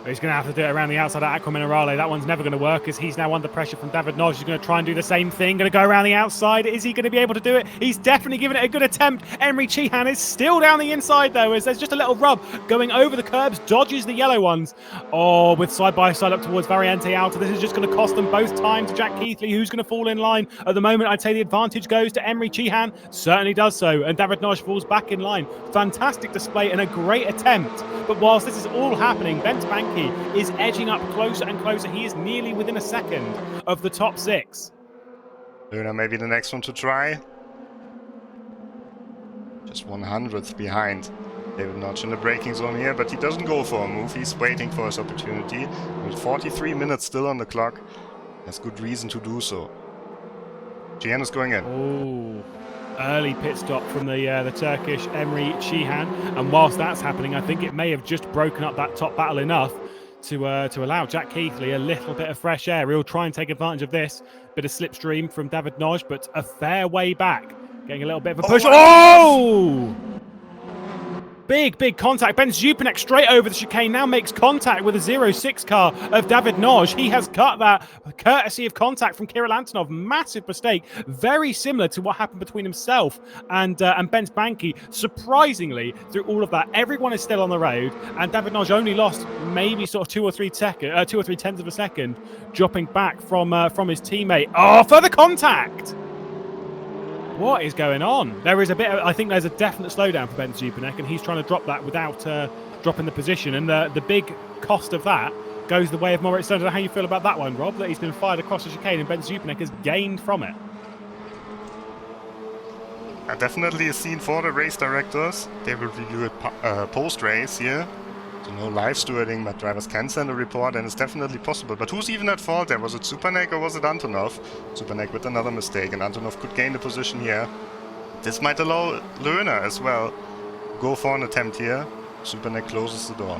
He's going to have to do it around the outside of Aqua Minerale. That one's never going to work as he's now under pressure from David Noj. He's going to try and do the same thing. Going to go around the outside. Is he going to be able to do it? He's definitely given it a good attempt. Emery Chihan is still down the inside though, as there's just a little rub going over the curbs. Dodges the yellow ones. Oh, with side-by-side up towards Variante Alta. This is just going to cost them both time to Jack Keithley, who's going to fall in line. At the moment, I'd say the advantage goes to Emery Chihan. Certainly does so. And David Noj falls back in line. Fantastic display and a great attempt. But whilst this is all happening, Bent Banky is edging up closer and closer. He is nearly within a second of the top six. Luna maybe the next one to try. Just 100th behind David Notch in the braking zone here, but he doesn't go for a move. He's waiting for his opportunity. With 43 minutes still on the clock, has good reason to do so. Chihan is going in. Oh, early pit stop from the Turkish Emery Chihan, and whilst that's happening, I think it may have just broken up that top battle enough to allow Jack Keithley a little bit of fresh air. He'll try and take advantage of this bit of slipstream from David Noj, but a fair way back, getting a little bit of a push. Oh! Big contact. Ben Zupanek straight over the chicane, now makes contact with a 0-6 car of David Noj. He has cut that courtesy of contact from Kirill Antonov. Massive mistake. Very similar to what happened between himself and Bent Banky. Surprisingly, through all of that, everyone is still on the road, and David Noj only lost maybe sort of 2 or 3 tenths of a second, dropping back from his teammate. Oh, further contact! What is going on? There is I think there's a definite slowdown for Ben Zupanek, and he's trying to drop that without dropping the position. And the big cost of that goes the way of Moritz. I don't know how you feel about that one, Rob, that he's been fired across the chicane and Ben Zupanek has gained from it. Definitely a scene for the race directors. They will review it post-race here. So no live stewarding, but drivers can send a report, and it's definitely possible. But who's even at fault there? Was it Zupanek or was it Antonov? Zupanek with another mistake, and Antonov could gain the position here. This might allow Lerner as well go for an attempt here. Zupanek closes the door.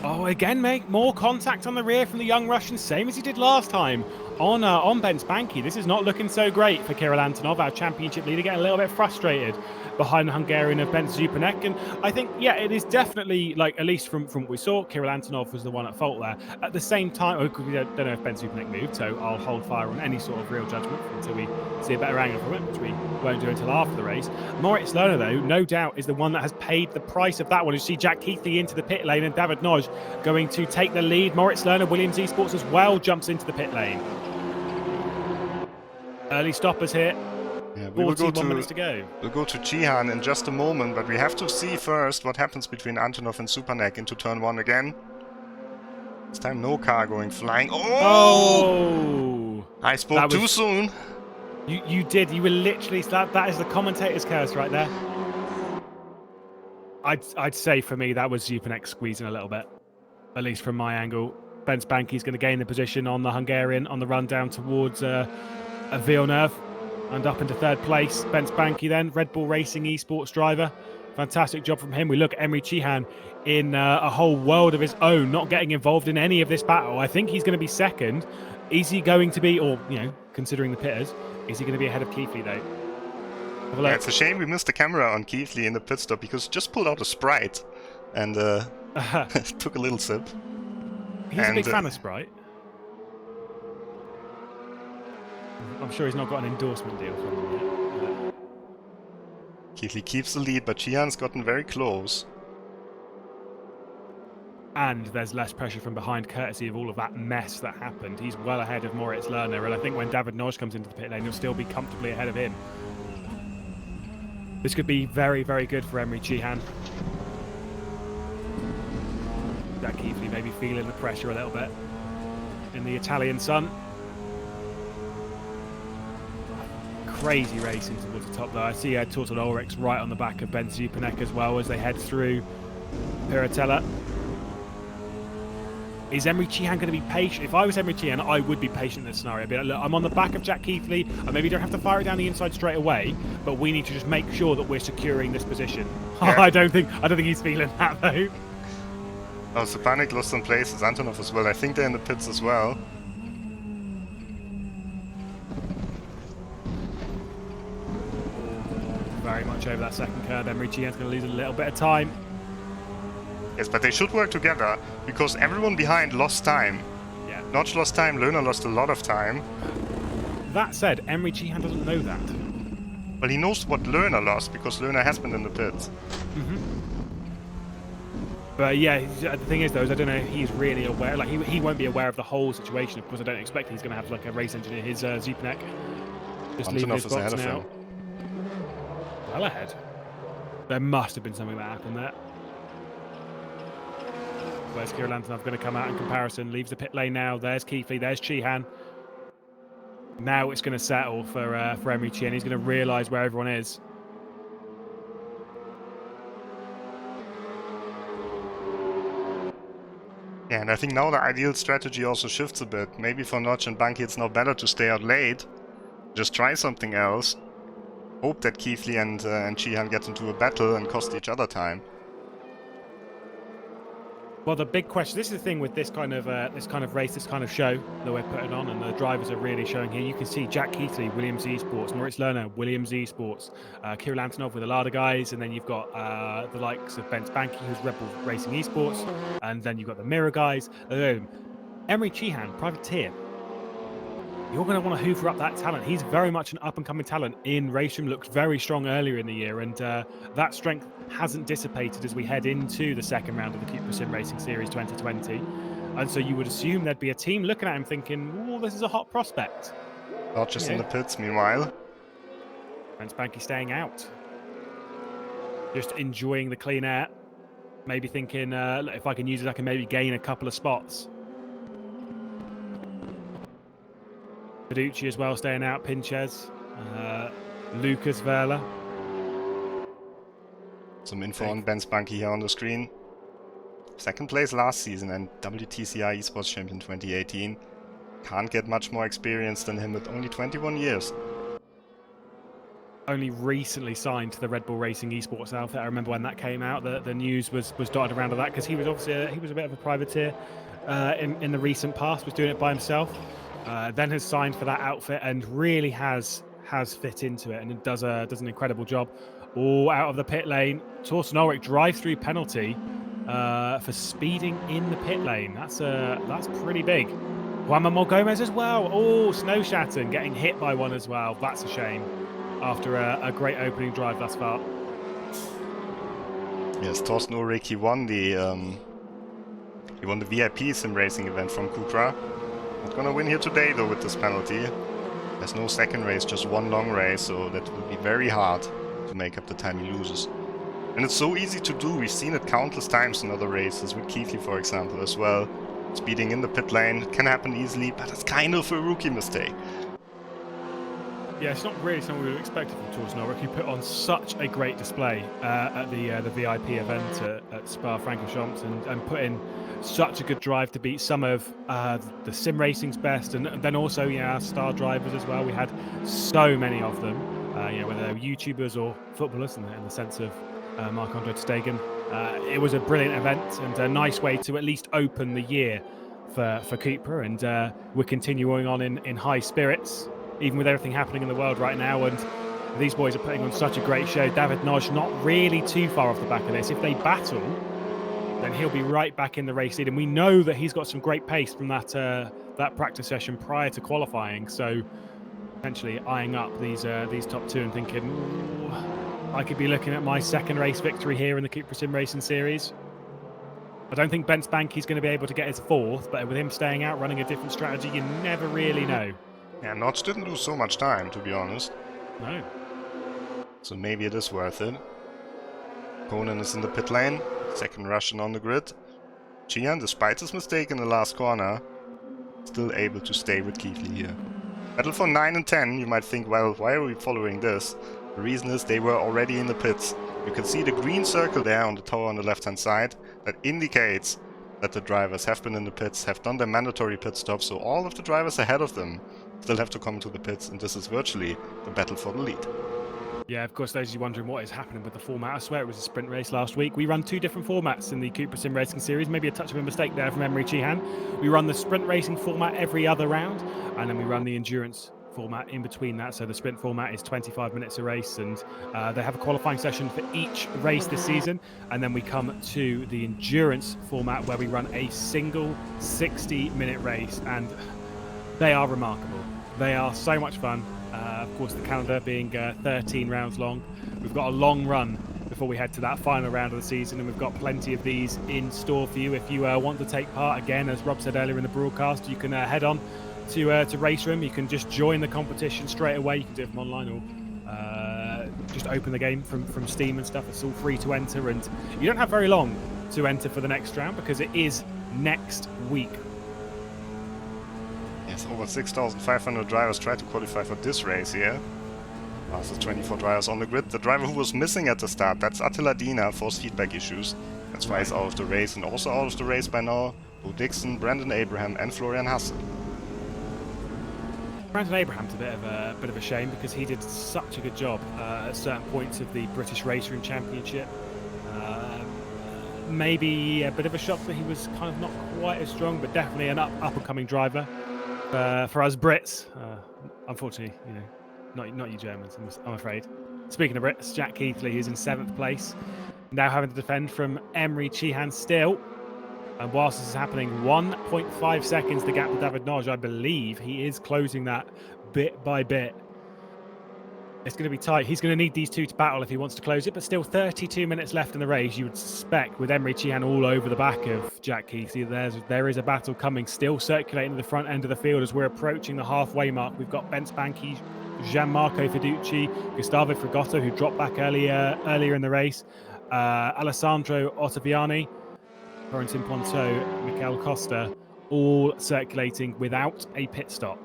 Oh, again, mate, more contact on the rear from the young Russian, same as he did last time on Ben Spanky. This is not looking so great for Kirill Antonov, our championship leader, getting a little bit frustrated behind the Hungarian of Ben Zupanek. And I think, yeah, it is definitely, like, at least from what we saw, Kirill Antonov was the one at fault there. At the same time, we don't know if Ben Zupanek moved, so I'll hold fire on any sort of real judgment until we see a better angle from it, which we won't do until after the race. Moritz Lerner, though, no doubt is the one that has paid the price of that one. You see Jack Keithley into the pit lane and David Noj going to take the lead. Moritz Lerner, Williams Esports as well, jumps into the pit lane. Early stoppers here. Yeah, 41 minutes to go. We'll go to Cihan in just a moment, but we have to see first what happens between Antonov and Supernek into turn 1 again. This time no car going flying. Oh! I spoke too soon. You did. You were literally... That is the commentator's curse right there. I'd say for me that was Supernek squeezing a little bit. At least from my angle. Ben Spanky's going to gain the position on the Hungarian on the run down towards Villeneuve. And up into third place, Ben Spanky then, Red Bull Racing Esports driver. Fantastic job from him. We look at Emre Cihan in a whole world of his own, not getting involved in any of this battle. I think he's going to be second. Is he going to be, or, you know, considering the pitters, is he going to be ahead of Keithley, though? Yeah, it's a shame we missed the camera on Keithley in the pit stop because he just pulled out a Sprite and took a little sip. He's a big fan of Sprite. I'm sure he's not got an endorsement deal from them yet. Keithley keeps the lead, but Cihan's gotten very close. And there's less pressure from behind, courtesy of all of that mess that happened. He's well ahead of Moritz Lerner, and I think when David Noj comes into the pit lane, he'll still be comfortably ahead of him. This could be very, very good for Emre Cihan. Jack Keithley maybe feeling the pressure a little bit in the Italian sun. Crazy racing towards the top though. I see Torton Ulrichs right on the back of Ben Supernek as well as they head through Piratella. Is Emre Cihan going to be patient? If I was Emre Cihan, I would be patient in this scenario. I'd be like, look, I'm on the back of Jack Keithley. I maybe don't have to fire it down the inside straight away, but we need to just make sure that we're securing this position. Yeah. I don't think he's feeling that though. Oh, Stepanek lost some places. Antonov as well. I think they're in the pits as well. Very much over that second curve. Emre Cihan's going to lose a little bit of time. Yes, but they should work together because everyone behind lost time. Yeah. Notch lost time, Lerner lost a lot of time. That said, Emre Cihan doesn't know that. Well, he knows what Lerner lost because Lerner has been in the pits. But yeah, the thing is though, is I don't know if he's really aware. Like he won't be aware of the whole situation. Of course, I don't expect he's going to have like a race engineer, his Zupanek. Just leave his box now. Well ahead. There must have been something that happened there. Where's Kirill Antonov going to come out in comparison? Leaves the pit lane now. There's Keithley. There's Cihan. Now it's going to settle for Emre Cihan. He's going to realise where everyone is. Yeah, and I think now the ideal strategy also shifts a bit. Maybe for Notch and Bunky it's now better to stay out late. Just try something else. Hope that Keithley and Cihan get into a battle and cost each other time. Well, the big question, this is the thing with this kind of race, this kind of show that we're putting on, and the drivers are really showing here. You can see Jack Keithley, Williams Esports, Moritz Lerner, Williams Esports, Kirill Antonov with a lot of guys, and then you've got the likes of Ben Spanky, who's Red Bull Racing Esports, and then you've got the Mirror guys. Emre Cihan, privateer. You're going to want to hoover up that talent. He's very much an up-and-coming talent in RaceRoom. Looked very strong earlier in the year, and that strength hasn't dissipated as we head into the second round of the CUPRA SimRacing Series 2020. And so you would assume there'd be a team looking at him thinking, oh, this is a hot prospect. Not just in the pits, meanwhile. And Spanky staying out. Just enjoying the clean air. Maybe thinking, if I can use it, I can maybe gain a couple of spots. Fiducci as well staying out, Pinches, Lucas Verla. Some info on Ben Spanky here on the screen. Second place last season and WTCR Esports Champion 2018. Can't get much more experience than him with only 21 years. Only recently signed to the Red Bull Racing Esports outfit. I remember when that came out, the news was dotted around of that because he was obviously he was a bit of a privateer in the recent past, was doing it by himself. Then has signed for that outfit and really has fit into it and does an incredible job. All out of the pit lane. Torsten Ulrich drive-through penalty for speeding in the pit lane. That's pretty big. Juan Manuel Gomez as well. Oh, Snow Shatton getting hit by one as well. That's a shame after a great opening drive thus far. Yes, Thorsten Ulrich, he won the VIP sim racing event from CUPRA. Not gonna win here today though with this penalty. There's no second race, just one long race, so that will be very hard to make up the time he loses. And it's so easy to do. We've seen it countless times in other races, with Keithley for example as well. Speeding in the pit lane, it can happen easily, but it's kind of a rookie mistake. Yeah, it's not really something we would expect from Thorsten Ulrich. He put on such a great display at the VIP event at Spa-Francorchamps and put in such a good drive to beat some of the sim racing's best, and then also our star drivers as well. We had so many of them, whether they were YouTubers or footballers in the sense of Marc-Andre ter Stegen. It was a brilliant event and a nice way to at least open the year for CUPRA, and we're continuing on in high spirits, even with everything happening in the world right now. And these boys are putting on such a great show. David Noj not really too far off the back of this. If they battle, then he'll be right back in the race lead, and we know that he's got some great pace from that practice session prior to qualifying. So potentially eyeing up these top two and thinking, ooh, I could be looking at my second race victory here in the CUPRA SimRacing Series. I don't think Ben Spanky's going to be able to get his fourth, but with him staying out, running a different strategy, you never really know. Yeah, Notch didn't lose so much time, to be honest. No. So maybe it is worth it. Conan is in the pit lane, second Russian on the grid. Gian, despite his mistake in the last corner, still able to stay with Keithley here. Battle for 9 and 10, you might think, well, why are we following this? The reason is they were already in the pits. You can see the green circle there on the tower on the left-hand side. That indicates that the drivers have been in the pits, have done their mandatory pit stop, so all of the drivers ahead of them still have to come to the pits, and this is virtually the battle for the lead. Yeah, of course, those of you wondering what is happening with the format, I swear it was a sprint race last week. We run two different formats in the CUPRA SimRacing Series, maybe a touch of a mistake there from Emery Chihan. We run the sprint racing format every other round, and then we run the endurance format in between that. So the sprint format is 25 minutes a race, and they have a qualifying session for each race this season, and then we come to the endurance format where we run a single 60-minute race, and they are remarkable. They are so much fun. Of course, the calendar being 13 rounds long. We've got a long run before we head to that final round of the season, and we've got plenty of these in store for you. If you want to take part, again, as Rob said earlier in the broadcast, you can head on to RaceRoom. You can just join the competition straight away. You can do it from online, or just open the game from Steam and stuff. It's all free to enter, and you don't have very long to enter for the next round because it is next week. Yes, over 6,500 drivers try to qualify for this race here. Last 24 drivers on the grid. The driver who was missing at the start, that's Attila Dina, forced feedback issues. That's why he's out of the race, and also out of the race by now, Bo Dixon, Brandon Abraham and Florian Hasse. Brandon Abraham's a bit of a shame because he did such a good job at certain points of the British RaceRoom Championship. Maybe a bit of a shock that he was kind of not quite as strong, but definitely an up-and-coming driver. For us Brits, unfortunately, not you Germans, I'm afraid. Speaking of Brits, Jack Keithley is in 7th place, now having to defend from Emery Chihan still. And whilst this is happening, 1.5 seconds the gap to David Noj. I believe he is closing that bit by bit. It's going to be tight. He's going to need these two to battle if he wants to close it, but still 32 minutes left in the race. You would suspect with Emery Chihan all over the back of Jack Keithley, there is a battle coming, still circulating to the front end of the field as we're approaching the halfway mark. We've got Ben Spanky, Gianmarco Fiducci, Gustavo Frigotto, who dropped back earlier in the race, Alessandro Ottaviani, Corentin Ponto, Michael Costa, all circulating without a pit stop.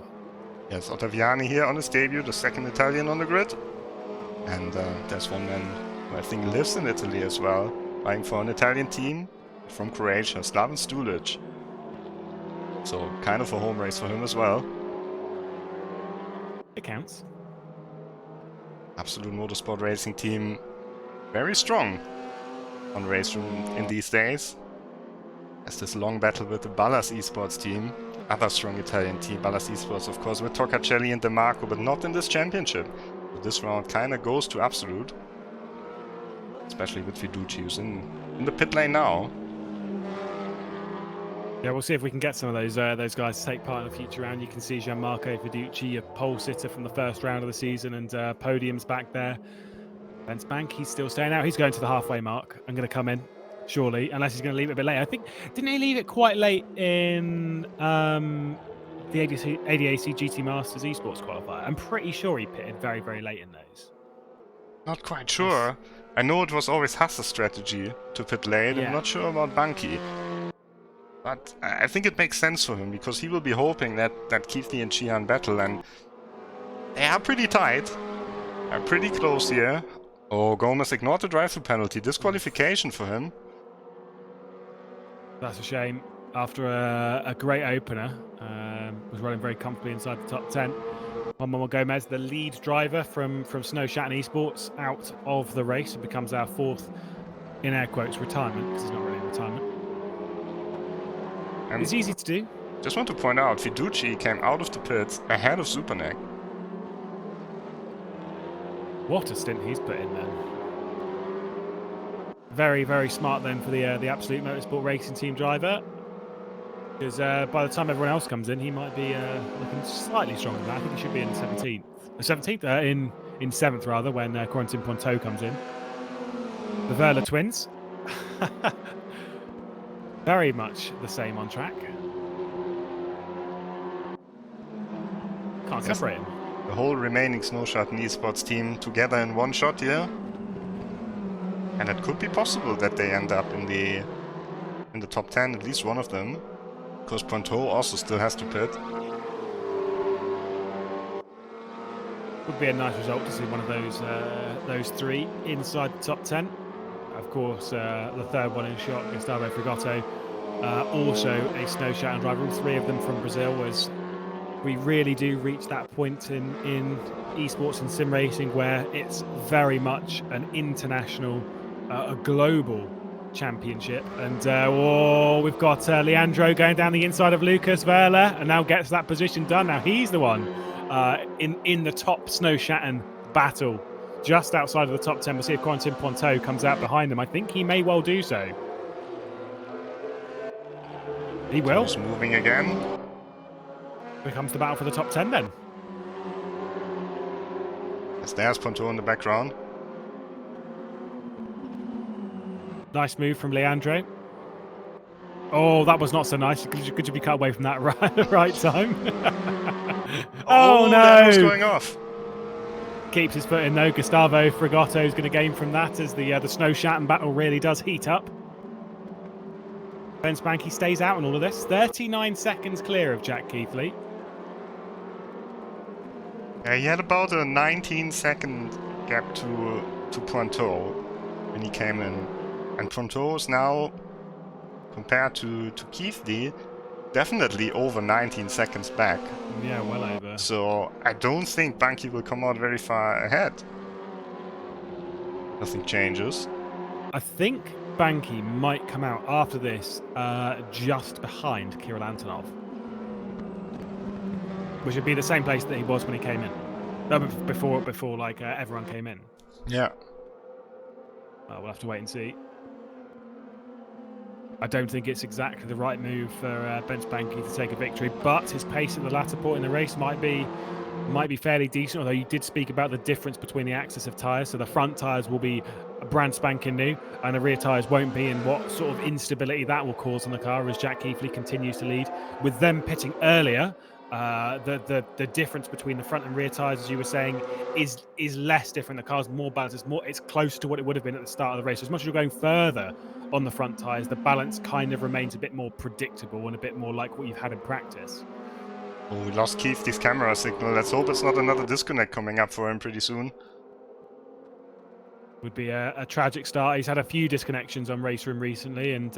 Yes, Ottaviani here on his debut, the second Italian on the grid. And there's one man who I think lives in Italy as well, vying for an Italian team from Croatia, Slaven Stulic. So kind of a home race for him as well. It counts. Absolute Motorsport Racing team, very strong on RaceRoom in these days. As this long battle with the Ballas Esports team, other strong Italian team, Ballas Esports of course, with Toccacelli and De Marco, but not in this championship. So this round kind of goes to Absolute, especially with Fiducci, who's in the pit lane now. Yeah, we'll see if we can get some of those guys to take part in the future round. You can see Gianmarco Fiducci, a pole sitter from the first round of the season, and podiums back there. Bence Bank, he's still staying out. He's going to the halfway mark. I'm going to come in, surely, unless he's going to leave it a bit late. I think, didn't he leave it quite late in the ADAC GT Masters Esports qualifier? I'm pretty sure he pitted very, very late in those. Not quite sure. I know it was always Hasse's strategy to pit late. Yeah. I'm not sure about Banky. But I think it makes sense for him, because he will be hoping that Keithley and Sheehan battle, and they are pretty tight. They're pretty close here. Oh, Gomez ignored the drive-through penalty. Disqualification for him. That's a shame. After a great opener, was running very comfortably inside the top 10. Juan Gomez, the lead driver from Snow Shatton Esports, out of the race and becomes our fourth, in air quotes, retirement, because it's not really a retirement. And it's easy to do. Just want to point out, Fiducci came out of the pits ahead of Superneck. What a stint he's put in there. Very, very smart then for the Absolute Motorsport Racing Team driver. Because by the time everyone else comes in, he might be looking slightly stronger than that. I think he should be in 17th. 17th? In 7th, rather, when Corentin Ponto comes in. The Verla twins. Very much the same on track. Can't separate him. The whole remaining Snow Shatton Esports team together in one shot here. And it could be possible that they end up in the top 10, at least one of them. Because Ponto also still has to pit. Would be a nice result to see one of those three inside the top 10. Of course, the third one in shot, Gustavo Frigoto, also a Snow Shatton driver. All three of them from Brazil. As we really do reach that point in esports and sim racing where it's very much an international, a global championship. And we've got Leandro going down the inside of Lucas Verla, and now gets that position done. Now he's the one in the top Snow Shatton battle, just outside of the top 10. We'll see if Corentin Ponto comes out behind him. I think he may well do so. He will. He's moving again. Becomes the battle for the top 10 then. As there's Ponto in the background. Nice move from Leandro. Oh, that was not so nice. Could you be cut away from that right time? Oh no! That was going off. Keeps his foot in though. Gustavo Frigoto is going to gain from that as the Snow Shatton battle really does heat up. Bence Bank stays out in all of this. 39 seconds clear of Jack Keithley. Yeah, he had about a 19-second gap to Ponto when he came in. And Ponto is now, compared to Keithley, definitely over 19 seconds back. Yeah, well over. So I don't think Banky will come out very far ahead. Nothing changes. I think Banky might come out after this just behind Kirill Antonov, which would be the same place that he was when he came in. No, before like everyone came in. Yeah. We'll have to wait and see. I don't think it's exactly the right move for Bence Banky to take a victory, but his pace at the latter point in the race might be fairly decent, although you did speak about the difference between the axis of tyres. So the front tyres will be brand spanking new, and the rear tyres won't be, and what sort of instability that will cause on the car as Jack Keithley continues to lead. With them pitting earlier, the difference between the front and rear tyres, as you were saying, is less different. The car's more balanced. It's close to what it would have been at the start of the race. So as much as you're going further on the front tyres, the balance kind of remains a bit more predictable and a bit more like what you've had in practice. Oh, we lost Keithley's camera signal. Let's hope it's not another disconnect coming up for him pretty soon. Would be a tragic start. He's had a few disconnections on RaceRoom recently, and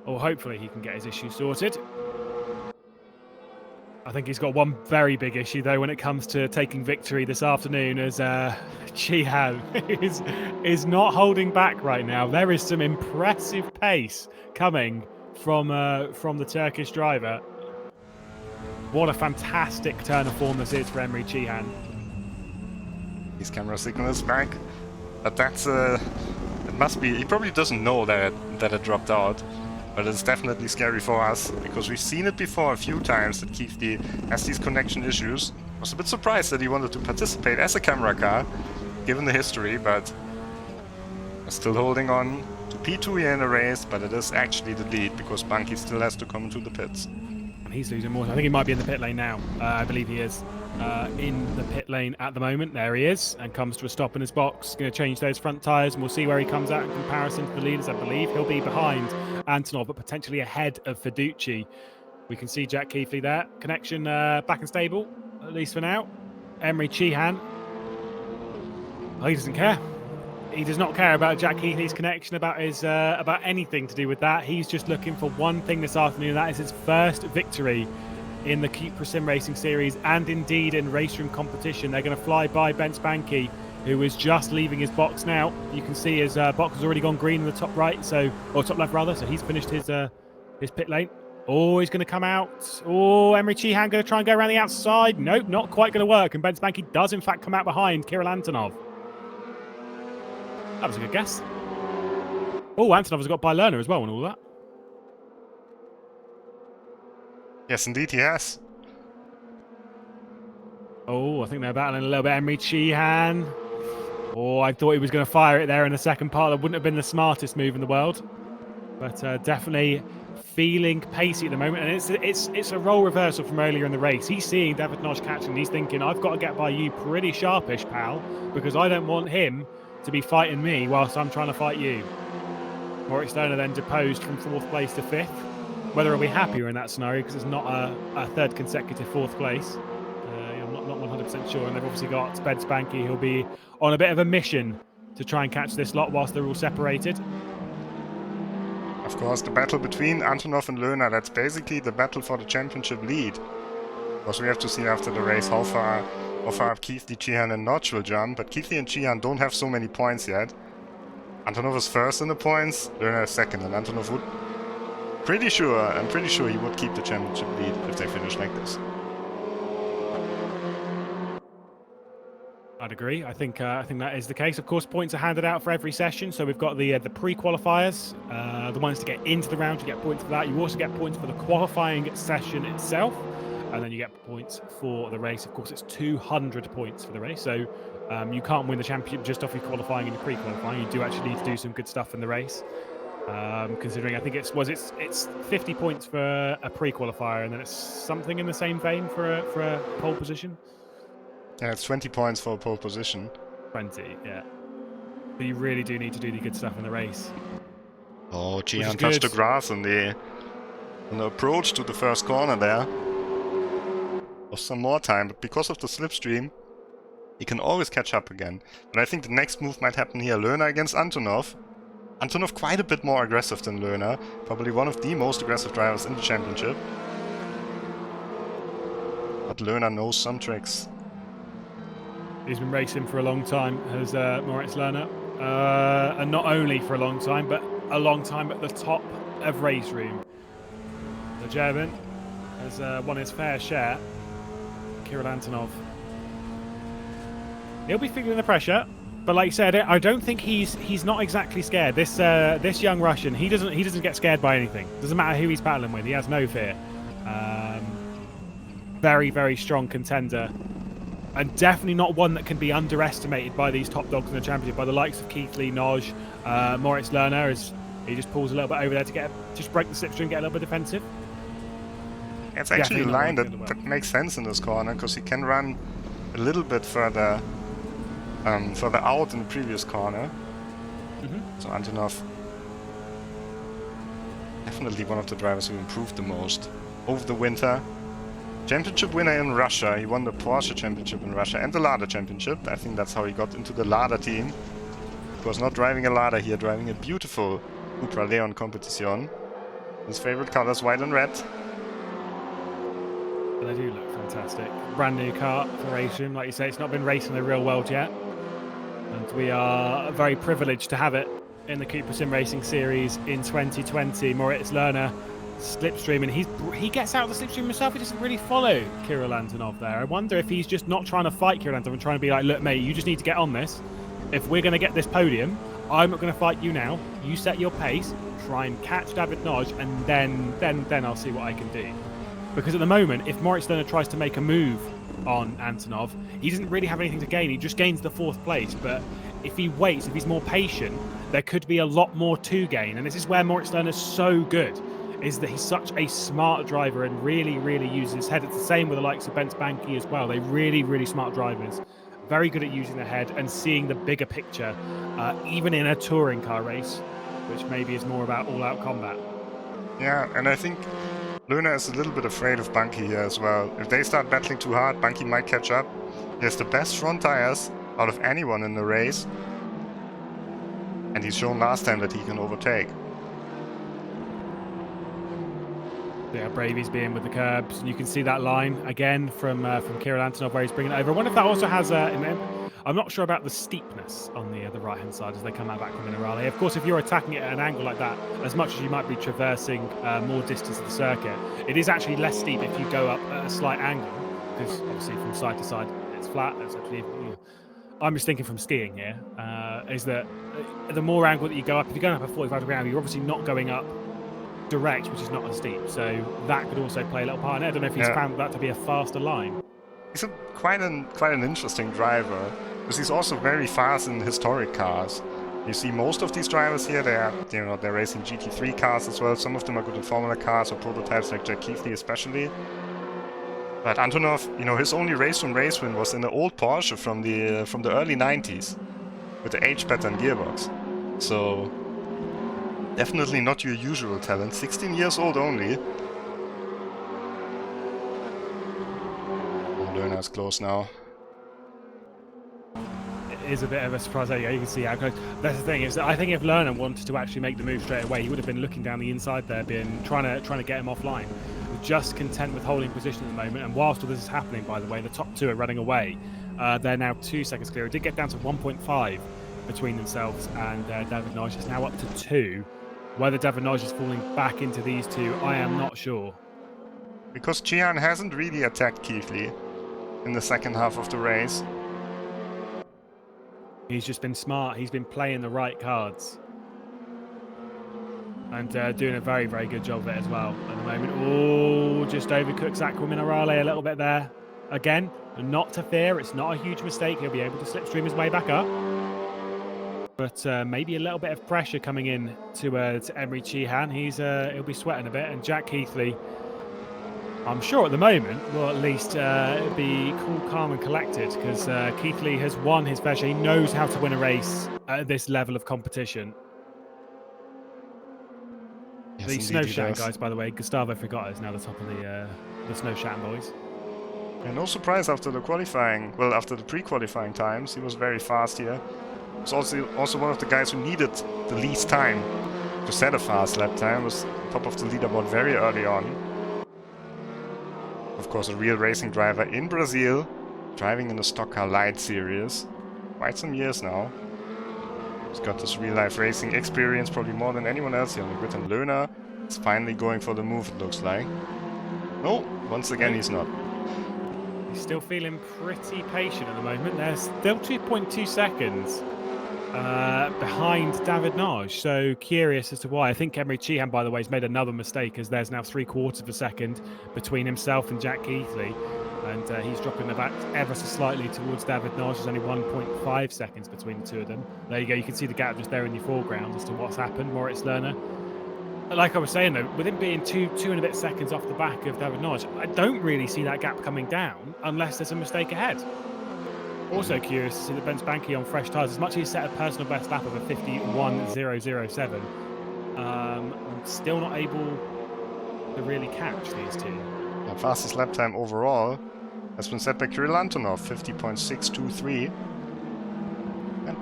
hopefully he can get his issue sorted. I think he's got one very big issue, though, when it comes to taking victory this afternoon, as Sheehan is not holding back right now. There is some impressive pace coming from the Turkish driver. What a fantastic turn of form this is for Emre Sheehan. His camera signal is back, but that's it must be. He probably doesn't know that it dropped out. But it's definitely scary for us, because we've seen it before a few times that Keithley has these connection issues. I was a bit surprised that he wanted to participate as a camera car, given the history, but we're still holding on to P2 here in the race, but it is actually the lead, because Bunky still has to come into the pits. And he's losing more. I think he might be in the pit lane now. I believe he is in the pit lane at the moment. There he is, and comes to a stop in his box. Going to change those front tyres, and we'll see where he comes out in comparison to the leaders. I believe he'll be behind Antonov, but potentially ahead of Fiducci. We can see Jack Keithley there. Connection back and stable, at least for now. Emery Cheehan. Oh, he doesn't care. He does not care about Jack Keithley's connection, about his about anything to do with that. He's just looking for one thing this afternoon. That is his first victory in the CUPRA SimRacing Series, and indeed in RaceRoom competition. They're going to fly by Ben Spanky, who is just leaving his box now. You can see his box has already gone green in the top right, or top left rather. So he's finished his pit lane. Oh, he's going to come out. Oh, Emery Cheehan going to try and go around the outside. Nope, not quite going to work. And Ben Spanky does in fact come out behind Kirill Antonov. That was a good guess. Oh, Antonov has got by Lerner as well and all that. Yes, indeed, he has. Oh, I think they're battling a little bit. Emery Cheehan. Oh, I thought he was going to fire it there in the second part. That wouldn't have been the smartest move in the world. But definitely feeling pacey at the moment. And it's a role reversal from earlier in the race. He's seeing David Nosh catching. He's thinking, I've got to get by you pretty sharpish, pal, because I don't want him to be fighting me whilst I'm trying to fight you. Moritz Lerner then deposed from 4th place to 5th. Whether he'll be happier in that scenario, because it's not a third consecutive 4th place. I'm not 100% sure. And they've obviously got Ben Spanky, who'll be on a bit of a mission to try and catch this lot whilst they're all separated. Of course, the battle between Antonov and Lerner, that's basically the battle for the championship lead. Because we have to see after the race how far up Keithley, Cheehan and Notch will jump, but Keithley and Cheehan don't have so many points yet. Antonov is first in the points, Lerner is second, and Antonov would... I'm pretty sure he would keep the championship lead if they finish like this. I'd agree. I think that is the case. Of course, points are handed out for every session. So we've got the pre-qualifiers, the ones to get into the round. You get points for that. You also get points for the qualifying session itself, and then you get points for the race. Of course, it's 200 points for the race. So you can't win the championship just off your qualifying and your pre-qualifying. You do actually need to do some good stuff in the race. Considering I think it's 50 points for a pre-qualifier, and then it's something in the same vein for a pole position. Yeah, it's 20 points for a pole position. 20, yeah. But you really do need to do the good stuff in the race. Oh, Cheehan touched the grass on the approach to the first corner there. Lost some more time, but because of the slipstream, he can always catch up again. But I think the next move might happen here. Lerner against Antonov. Antonov quite a bit more aggressive than Lerner. Probably one of the most aggressive drivers in the championship. But Lerner knows some tricks. He's been racing for a long time, has Moritz Lerner. And not only for a long time, but a long time at the top of RaceRoom. The German has won his fair share. Kirill Antonov. He'll be feeling the pressure. But like you said, I don't think he's not exactly scared. This young Russian, he doesn't get scared by anything. Doesn't matter who he's battling with. He has no fear. Very, very strong contender, and definitely not one that can be underestimated by these top dogs in the championship, by the likes of Keithley, Noj, Moritz Lerner, as he just pulls a little bit over there to just break the slipstream, get a little bit defensive. It's actually a line that makes sense in this corner, because he can run a little bit further out in the previous corner. So Antonov, definitely one of the drivers who improved the most over the winter. Championship winner in Russia. He won the Porsche Championship in Russia and the Lada Championship. I think that's how he got into the Lada team. He was not driving a Lada here, driving a beautiful CUPRA Leon Competition. His favorite colors, white and red. They do look fantastic. Brand new car for RaceRoom. Like you say, it's not been racing in the real world yet. And we are very privileged to have it in the CUPRA SimRacing Series in 2020. Moritz Lerner slipstream, and he gets out of the slipstream himself. He doesn't really follow Kirill Antonov there. I wonder if he's just not trying to fight Kirill Antonov and trying to be like, look mate, you just need to get on this. If we're going to get this podium, I'm not going to fight you now. You set your pace, try and catch David Nodge, and then I'll see what I can do. Because at the moment, if Moritz Lerner tries to make a move on Antonov, he doesn't really have anything to gain. He just gains the 4th place. But if he waits, if he's more patient, there could be a lot more to gain. And this is where Moritz Lerner's so good, is that he's such a smart driver and really uses his head. It's the same with the likes of Bence Banky as well. They're really smart drivers. Very good at using their head and seeing the bigger picture, even in a touring car race, which maybe is more about all-out combat. Yeah, and I think Lerner is a little bit afraid of Banky here as well. If they start battling too hard, Banky might catch up. He has the best front tires out of anyone in the race. And he's shown last time that he can overtake. Yeah, Bravy's being with the curbs, and you can see that line again from Kirill Antonov where he's bringing it over. I wonder if that also has I'm not sure about the steepness on the right-hand side as they come out back from Minerale. Of course, if you're attacking it at an angle like that, as much as you might be traversing more distance of the circuit, it is actually less steep if you go up at a slight angle, because obviously from side to side it's flat. It's actually, I'm just thinking from skiing here, is that the more angle that you go up, if you're going up at 45 degree angle, you're obviously not going up direct, which is not as steep, so that could also play a little part in it. I don't know if he's found that to be a faster line. He's quite an interesting driver, because he's also very fast in historic cars. You see most of these drivers here, they're racing GT3 cars as well. Some of them are good in Formula cars or prototypes, like Jack Keithley especially. But Antonov, his only RaceRoom race win was in the old Porsche from the early 90s with the H-pattern gearbox. So definitely not your usual talent. 16 years old only. Lerner is close now. It is a bit of a surprise. You can see how close. That's the thing, is that I think if Lerner wanted to actually make the move straight away, he would have been looking down the inside there, trying to get him offline. Just content with holding position at the moment. And whilst all this is happening, by the way, the top 2 are running away. They're now 2 seconds clear. It did get down to 1.5 between themselves, and David Nodge is now up to 2. Whether David Nodge is falling back into these 2, I am not sure. Because Cihan hasn't really attacked Keithley in the second half of the race. He's just been smart. He's been playing the right cards. And doing a very good job of it as well at the moment. Oh, just overcooks Aqua Minerale a little bit there. Again, not to fear. It's not a huge mistake. He'll be able to slipstream his way back up. But maybe a little bit of pressure coming in to Emery Cihan. He'll be sweating a bit. And Jack Keithley, I'm sure at the moment, will at least be cool, calm and collected, because Keithley has won his fair share. He knows how to win a race at this level of competition. Yes, the snow shatting guys, by the way, Gustavo Frigata is now the top of the snow shatting boys. And no surprise after the qualifying, after the pre-qualifying times, he was very fast here. He was also one of the guys who needed the least time to set a fast lap time. Was top of the leaderboard very early on. Of course, a real racing driver in Brazil, driving in the Stock Car Light series, quite some years now. He's got this real-life racing experience, probably more than anyone else here on the grid. And Lerner is finally going for the move, it looks like. No, once again he's not. He's still feeling pretty patient at the moment. There's still 2.2 seconds behind David Nodge. So curious as to why. I think Emery Cihan, by the way, has made another mistake, as there's now 3/4 of a second between himself and Jack Keithley. And he's dropping the back ever so slightly towards David Nodge. There's only 1.5 seconds between the 2 of them. There you go. You can see the gap just there in your foreground as to what's happened. Moritz Lerner. Like I was saying, though, with him being 2 and a bit seconds off the back of David Nodge, I don't really see that gap coming down unless there's a mistake ahead. Also curious to see that Bence Banky on fresh tyres, as much as he set a personal best lap of a 51.007, still not able to really catch these 2. The fastest lap time overall has been set by Kirill Antonov, 50.623. And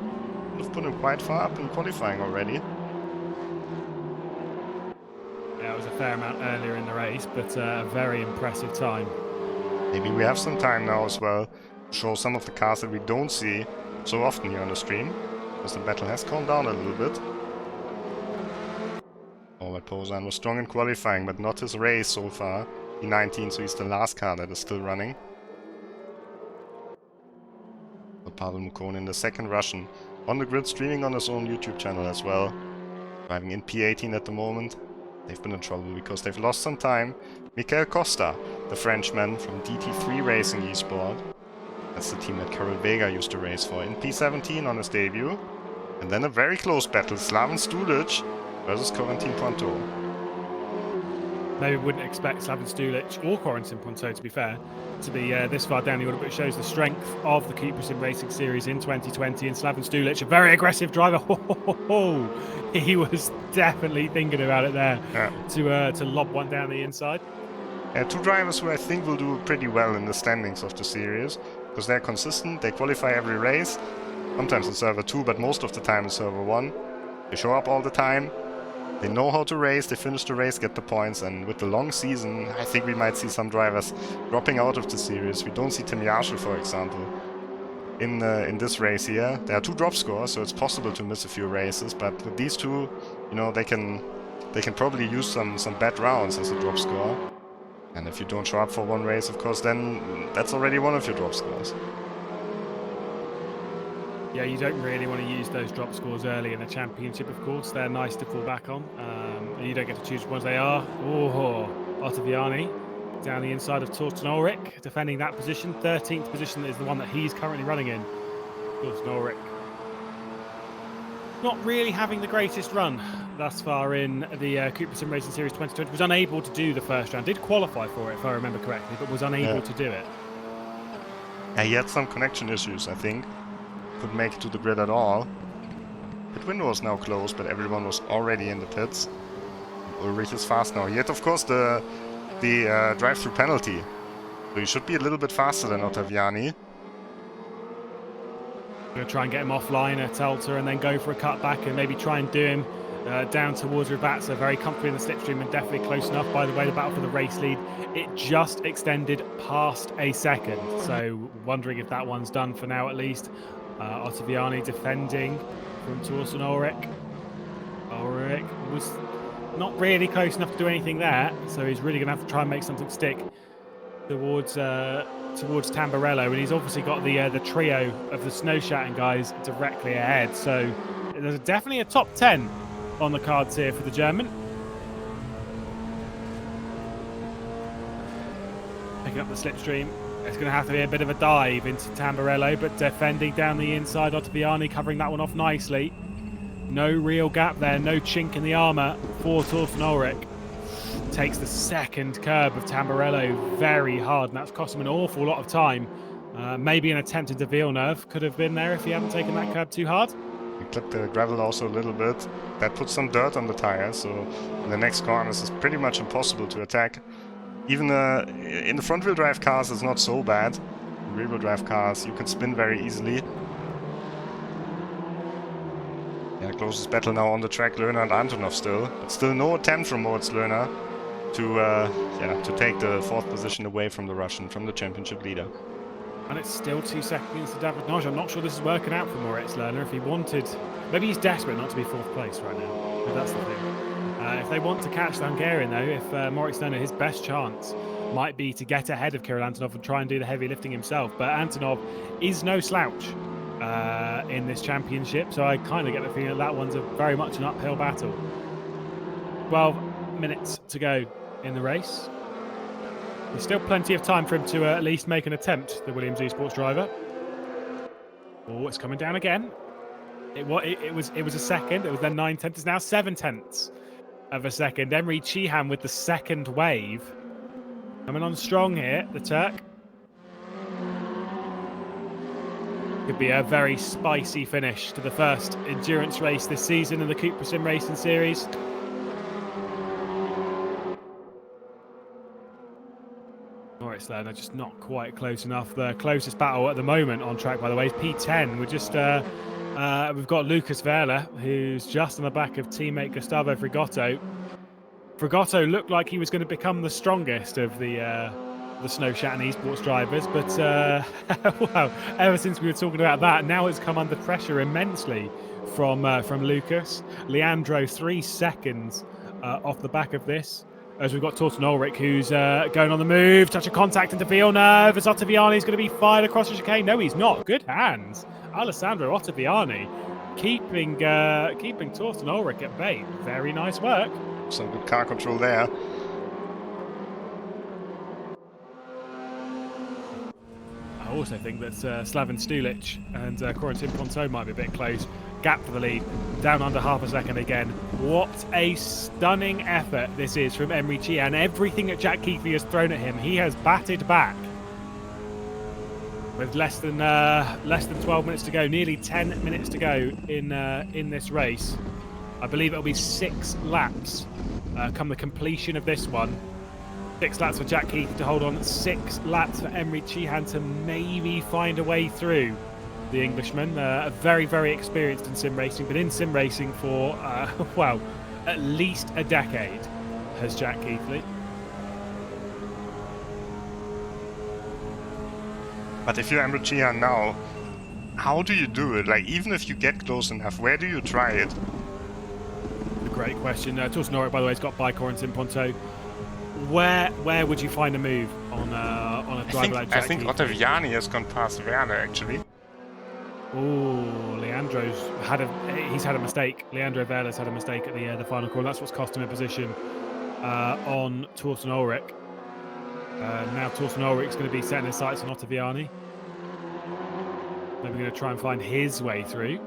would have put him quite far up in qualifying already. Yeah, it was a fair amount earlier in the race, but a very impressive time. Maybe we have some time now as well to show some of the cars that we don't see so often here on the stream, because the battle has calmed down a little bit. Albert Pozan was strong in qualifying, but not his race so far. P19, so he's the last car that is still running. But Pavel Mukkonen, the second Russian, on the grid, streaming on his own YouTube channel as well. Driving in P18 at the moment. They've been in trouble because they've lost some time. Michael Costa, the Frenchman from DT3 Racing Esport. That's the team that Karel Vega used to race for, in P17 on his debut. And then a very close battle, Slaven Stulic versus Corentin Ponto. Maybe wouldn't expect Slaven Stulic or Corentin Ponto, to be fair, to be this far down the order, but it shows the strength of the CUPRA SimRacing Series in 2020. And Slaven Stulic, a very aggressive driver. He was definitely thinking about it there, to lob one down the inside. Two drivers who I think will do pretty well in the standings of the series, because they're consistent, they qualify every race, sometimes in server 2, but most of the time in server 1. They show up all the time, they know how to race, they finish the race, get the points, and with the long season, I think we might see some drivers dropping out of the series. We don't see Tim Yarshall, for example, in this race here. There are 2 drop scores, so it's possible to miss a few races, but with these two, you know, they can probably use some bad rounds as a drop score. And if you don't show up for one race, of course, then that's already one of your drop scores. Yeah, you don't really want to use those drop scores early in the championship, of course. They're nice to fall back on. And you don't get to choose which ones they are. Oh, Ottaviani down the inside of Torsten Ulrich, defending that position. 13th position is the one that he's currently running in. Torsten Ulrich not really having the greatest run thus far in the CUPRA SimRacing Series 2020. Was unable to do the first round. Did qualify for it, if I remember correctly, but was unable to do it. Yeah, he had some connection issues, I think. Couldn't make it to the grid at all. Pit window is now closed, but everyone was already in the pits. Ulrich is fast now. He had, of course, the drive-through penalty. So he should be a little bit faster than Ottaviani. Going to try and get him offline at Elter and then go for a cutback and maybe try and do him down towards Rivazza. Very comfortably in the slipstream and definitely close enough. By the way, the battle for the race lead, it just extended past a second. So wondering if that one's done for now at least. Ottaviani defending from Torsten Ulrich. Ulrich was not really close enough to do anything there, so he's really going to have to try and make something stick towards Tamburello, and he's obviously got the trio of the snow shatting guys directly ahead. So there's definitely a top 10 on the cards here for the German. Picking up the slipstream. It's going to have to be a bit of a dive into Tamburello, but defending down the inside, Ottaviani covering that one off nicely. No real gap there, no chink in the armour for Torsten Ulrich. Takes the second curb of Tamburello very hard, and that's cost him an awful lot of time. Maybe an attempt into Villeneuve could have been there if he hadn't taken that curb too hard. He clipped the gravel also a little bit. That puts some dirt on the tires, so in the next corners it's pretty much impossible to attack. Even in the front-wheel drive cars, it's not so bad. In rear-wheel drive cars, you can spin very easily. Yeah, closest battle now on the track, Lerner and Antonov still. But still no attempt from Moritz Lerner to take the 4th position away from the Russian, from the championship leader. And it's still 2 seconds to David Naj. I'm not sure this is working out for Moritz Lerner. If he wanted... Maybe he's desperate not to be 4th place right now. But that's the thing. If they want to catch the Hungarian, though, if Moritz Lerner, his best chance might be to get ahead of Kirill Antonov and try and do the heavy lifting himself. But Antonov is no slouch in this championship, so I kind of get the feeling that one's very much an uphill battle. 12 minutes to go in the race. There's still plenty of time for him to at least make an attempt, the Williams Esports driver. Oh, it's coming down again. It was a second. It was then 9/10. It's now 7/10 of a second. Emre Cihan with the second wave. Coming on strong here, the Turk. Could be a very spicy finish to the first endurance race this season in the CUPRA SimRacing Series. Moritz Lerner just not quite close enough. The closest battle at the moment on track, by the way, is P10. We're just we've got Lucas Verla, who's just on the back of teammate Gustavo Frigotto. Frigotto looked like he was going to become the strongest of the Snow Shatton Esports drivers, but wow, ever since we were talking about that, now it's come under pressure immensely from Lucas. Leandro 3 seconds off the back of this. as we've got Torsten Ulrich, who's going on the move. Touch of contact into Villeneuve as Ottaviani's going to be fired across the chicane. No, he's not. Good hands. Alessandro Ottaviani keeping Torsten Ulrich at bay. Very nice work. Some good car control there. I also think that Slaven Stulic and Corentin Ponto might be a bit close. Gap for the lead, down under half a second again. What a stunning effort this is from Emre Cihan. Everything that Jack Keithley has thrown at him, he has batted back. With less than 12 minutes to go, nearly 10 minutes to go in this race. I believe it'll be 6 laps come the completion of this one. 6 laps for Jack Keith to hold on, 6 laps for Emre Cihan to maybe find a way through the Englishman. Very, very experienced in sim racing, been in sim racing for, well, at least a decade, has Jack Keithley. But if you're Emre Cihan now, how do you do it? Like, even if you get close enough, where do you try it? A great question. Torsten Ulrich, by the way, has got by Corentin Ponto. Where would you find a move on a driver like Jack I think Keithley? Ottaviani has gone past Werner, actually. Oh, he's had a mistake. Leandro Vela's had a mistake at the final corner. That's what's cost him a position on Torsten Ulrich. Now Torsten Ulrich's going to be setting his sights on Ottaviani. Then we're going to try and find his way through.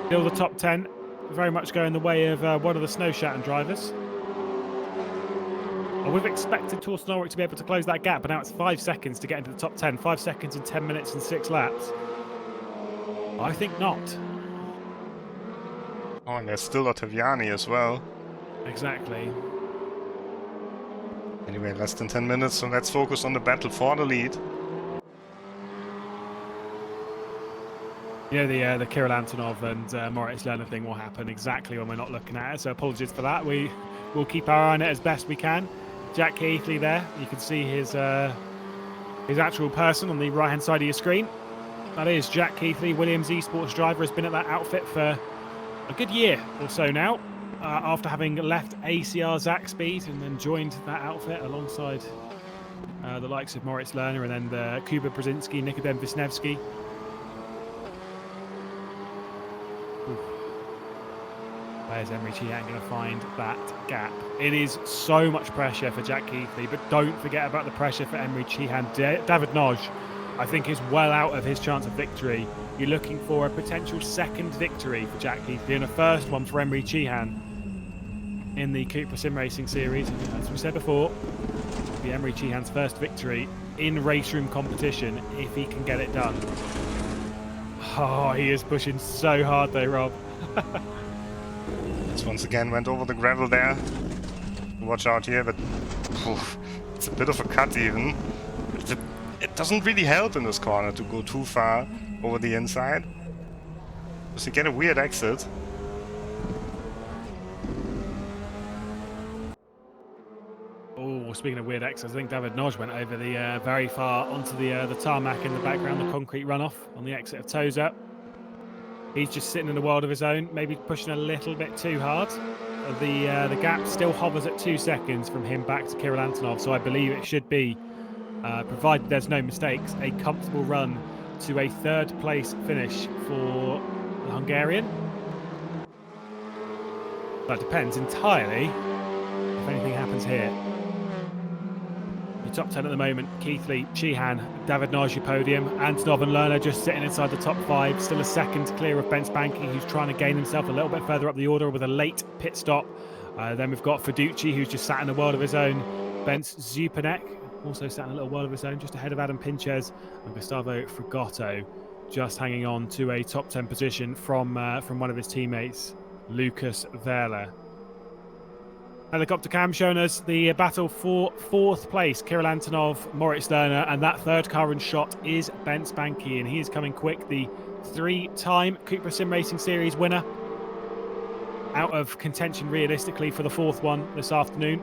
Still the top 10, very much going the way of one of the Snow Shatten drivers. I would have expected Torsten Ulrich to be able to close that gap, but now it's 5 seconds to get into the top 10. 5 seconds in 10 minutes and 6 laps. I think not. Oh, and there's still Ottaviani as well. Exactly. Anyway, less than 10 minutes, so let's focus on the battle for the lead. You know, the Kirill Antonov and Moritz Lerner thing will happen exactly when we're not looking at it, so apologies for that. We'll keep our eye on it as best we can. Jack Keithley there, you can see his actual person on the right hand side of your screen. That is Jack Keithley, Williams eSports driver, has been at that outfit for a good year or so now, after having left ACR Zakspeed and then joined that outfit alongside the likes of Moritz Lerner and then the Kuba Brzezinski, Nikodem Wisniewski. Where's Emre Cihan going to find that gap? It is so much pressure for Jack Keithley, but don't forget about the pressure for Emre Cihan. David Noj, I think, is well out of his chance of victory. You're looking for a potential second victory for Jack Keithley and a first one for Emre Cihan in the CUPRA SimRacing Series. As we said before, it'll be Emre Cihan's first victory in RaceRoom competition if he can get it done. Oh, he is pushing so hard though, Rob. This once again went over the gravel there. Watch out here, but it's a bit of a cut even. It doesn't really help in this corner to go too far over the inside, because you get a weird exit. Oh, speaking of weird exits, I think David Noj went over the very far onto the tarmac in the background, the concrete runoff on the exit of Tozer. He's just sitting in a world of his own, maybe pushing a little bit too hard. The gap still hovers at 2 seconds from him back to Kirill Antonov, so I believe it should be, provided there's no mistakes, a comfortable run to a 3rd place finish for the Hungarian. That depends entirely if anything happens here. Top 10 at the moment: Keithley, Cihan, David Naj, podium. Antonov and Lerner just sitting inside the top 5. Still a second clear of Ben Spanky, who's trying to gain himself a little bit further up the order with a late pit stop. Then we've got Fiducci, who's just sat in a world of his own. Bence Zupanek also sat in a little world of his own, just ahead of Adam Pinches. And Gustavo Fragotto just hanging on to a top 10 position from one of his teammates, Lucas Verla. Helicopter cam showing us the battle for 4th place. Kirill Antonov, Moritz Lerner, and that 3rd car in shot is Ben Spanky, and he is coming quick. The 3-time CUPRA SimRacing Series winner, out of contention realistically for the 4th one this afternoon.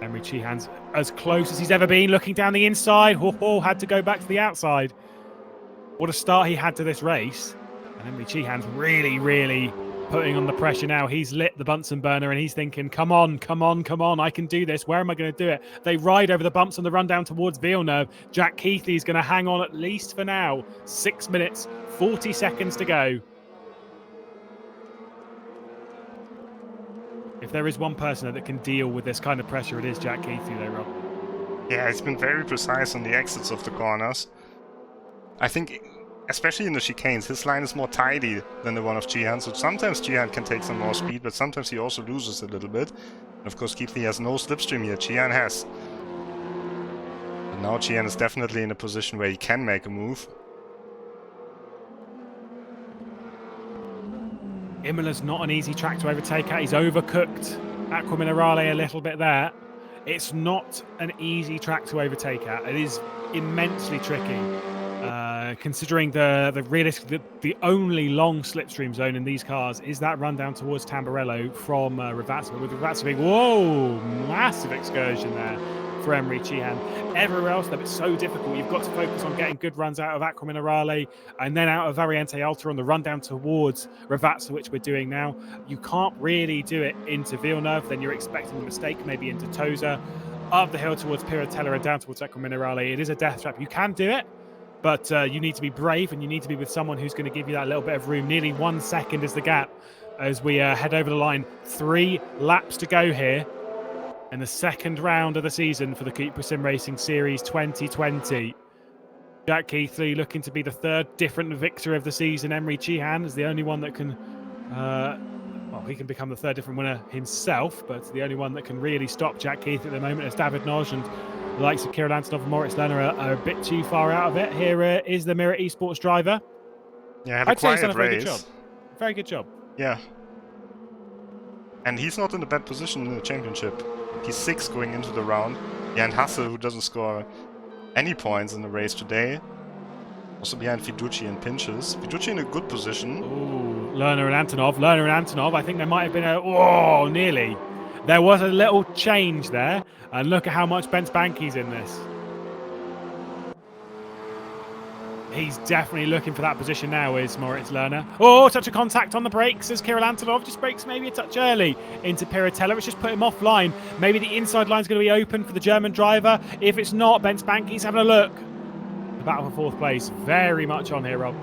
Emre Cihan's as close as he's ever been, looking down the inside. Had to go back to the outside. What a start he had to this race. And Emre Cihan's really, really putting on the pressure now. He's lit the Bunsen burner and he's thinking, come on, come on, come on, I can do this. Where am I going to do it? They ride over the bumps on the run down towards Villeneuve. Jack Keithley's going to hang on at least for now. 6 minutes, 40 seconds to go. If there is one person that can deal with this kind of pressure, it is Jack Keithley though, Rob. Yeah, he's been very precise on the exits of the corners. I think, especially in the chicanes, his line is more tidy than the one of Jihan, so sometimes Jihan can take some more speed, but sometimes he also loses a little bit. And of course, Keithley has no slipstream here. Jihan has. But now Jihan is definitely in a position where he can make a move. Imola's not an easy track to overtake at. He's overcooked Acqua Minerale a little bit there. It's not an easy track to overtake at. It is immensely tricky, considering the only long slipstream zone in these cars is that run down towards Tamburello from Ravazza. With Ravazza being, whoa, massive excursion there for Emery Chihan. Everywhere else, though, it's so difficult. You've got to focus on getting good runs out of Acqua Minerale and then out of Variante Alta on the run down towards Ravazza, which we're doing now. You can't really do it into Villeneuve, then you're expecting a mistake maybe into Tosa, up the hill towards Piratella and down towards Acqua Minerale. It is a death trap. You can do it, but you need to be brave and you need to be with someone who's going to give you that little bit of room. Nearly 1 second is the gap as we head over the line. 3 laps to go here in the second round of the season for the CUPRA SimRacing Series 2020. Jack Keithley looking to be the third different victor of the season. Emery Chihan is the only one that can, well, he can become the third different winner himself, but the only one that can really stop Jack Keithley at the moment is David Noj, and the likes of Kirill Antonov and Moritz Lerner are a bit too far out of it. Here is the Mirror Esports driver. Yeah, I'd say he's done a very good job. Very good job. Yeah. And he's not in a bad position in the championship. He's 6th going into the round. Yeah, and Hasse, who doesn't score any points in the race today. Also behind Fiducci and Pinches. Fiducci in a good position. Ooh, Lerner and Antonov. I think there might have been a... nearly. There was a little change there. And look at how much Bence Banki's in this. He's definitely looking for that position now, is Moritz Lerner. Oh, touch of contact on the brakes as Kirill Antonov just brakes maybe a touch early into Piratella. It's just put him offline. Maybe the inside line's going to be open for the German driver. If it's not, Bence Banki's having a look. The battle for 4th place very much on here, Rob.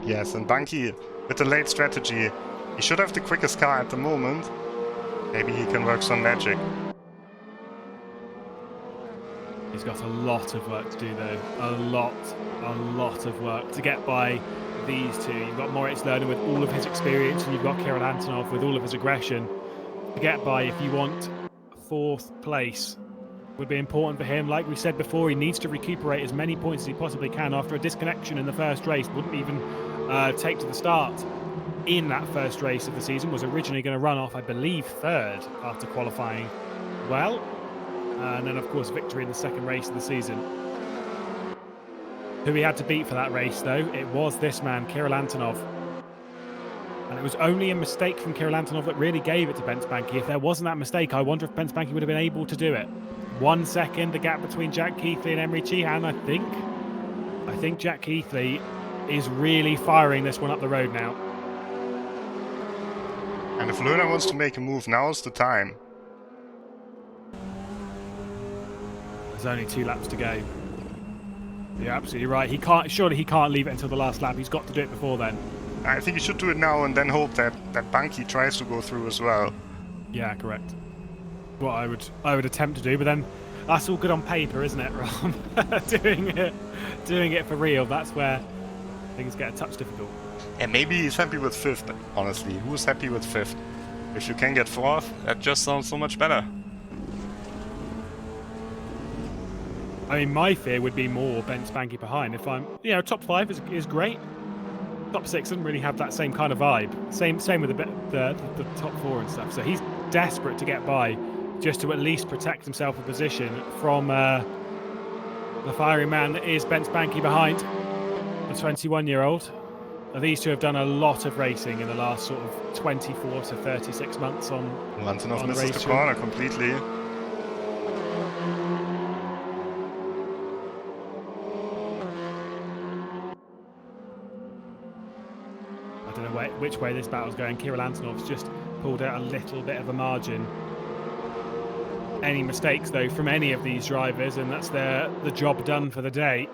Yes, and Banki with the late strategy. He should have the quickest car at the moment. Maybe he can work some magic. He's got a lot of work to do, though. A lot of work to get by these two. You've got Moritz Lerner with all of his experience, and you've got Kirill Antonov with all of his aggression. To get by, if you want 4th place, would be important for him. Like we said before, he needs to recuperate as many points as he possibly can after a disconnection in the first race. Wouldn't even take to the start in that first race of the season. Was originally going to run off, I believe, 3rd after qualifying well. And then, of course, victory in the second race of the season. Who he had to beat for that race, though, it was this man, Kirill Antonov. And it was only a mistake from Kirill Antonov that really gave it to Bence Banki. If there wasn't that mistake, I wonder if Bence Banki would have been able to do it. 1 second, the gap between Jack Keithley and Emery Chihan, I think Jack Keithley is really firing this one up the road now. And if Lerner wants to make a move, now's the time. There's only 2 laps to go. You're absolutely right. Surely he can't leave it until the last lap. He's got to do it before then. I think he should do it now and then hope that Banki tries to go through as well. Yeah, correct. What I would attempt to do, but then that's all good on paper, isn't it, Ron? doing it for real, that's where things get a touch difficult. And maybe he's happy with 5th, but honestly, who's happy with 5th? If you can get 4th, that just sounds so much better. I mean, my fear would be more Bence Banki behind. If I'm, top 5 is great. Top 6 doesn't really have that same kind of vibe. Same with the top 4 and stuff. So he's desperate to get by, just to at least protect himself a position from the fiery man that is Bence Banki behind, the 21-year-old. These two have done a lot of racing in the last sort of 24 to 36 months on Antonov on misses the corner completely. don't know which way this battle's going. Kirill Antonov's just pulled out a little bit of a margin. Any mistakes, though, from any of these drivers, and that's the job done for the day.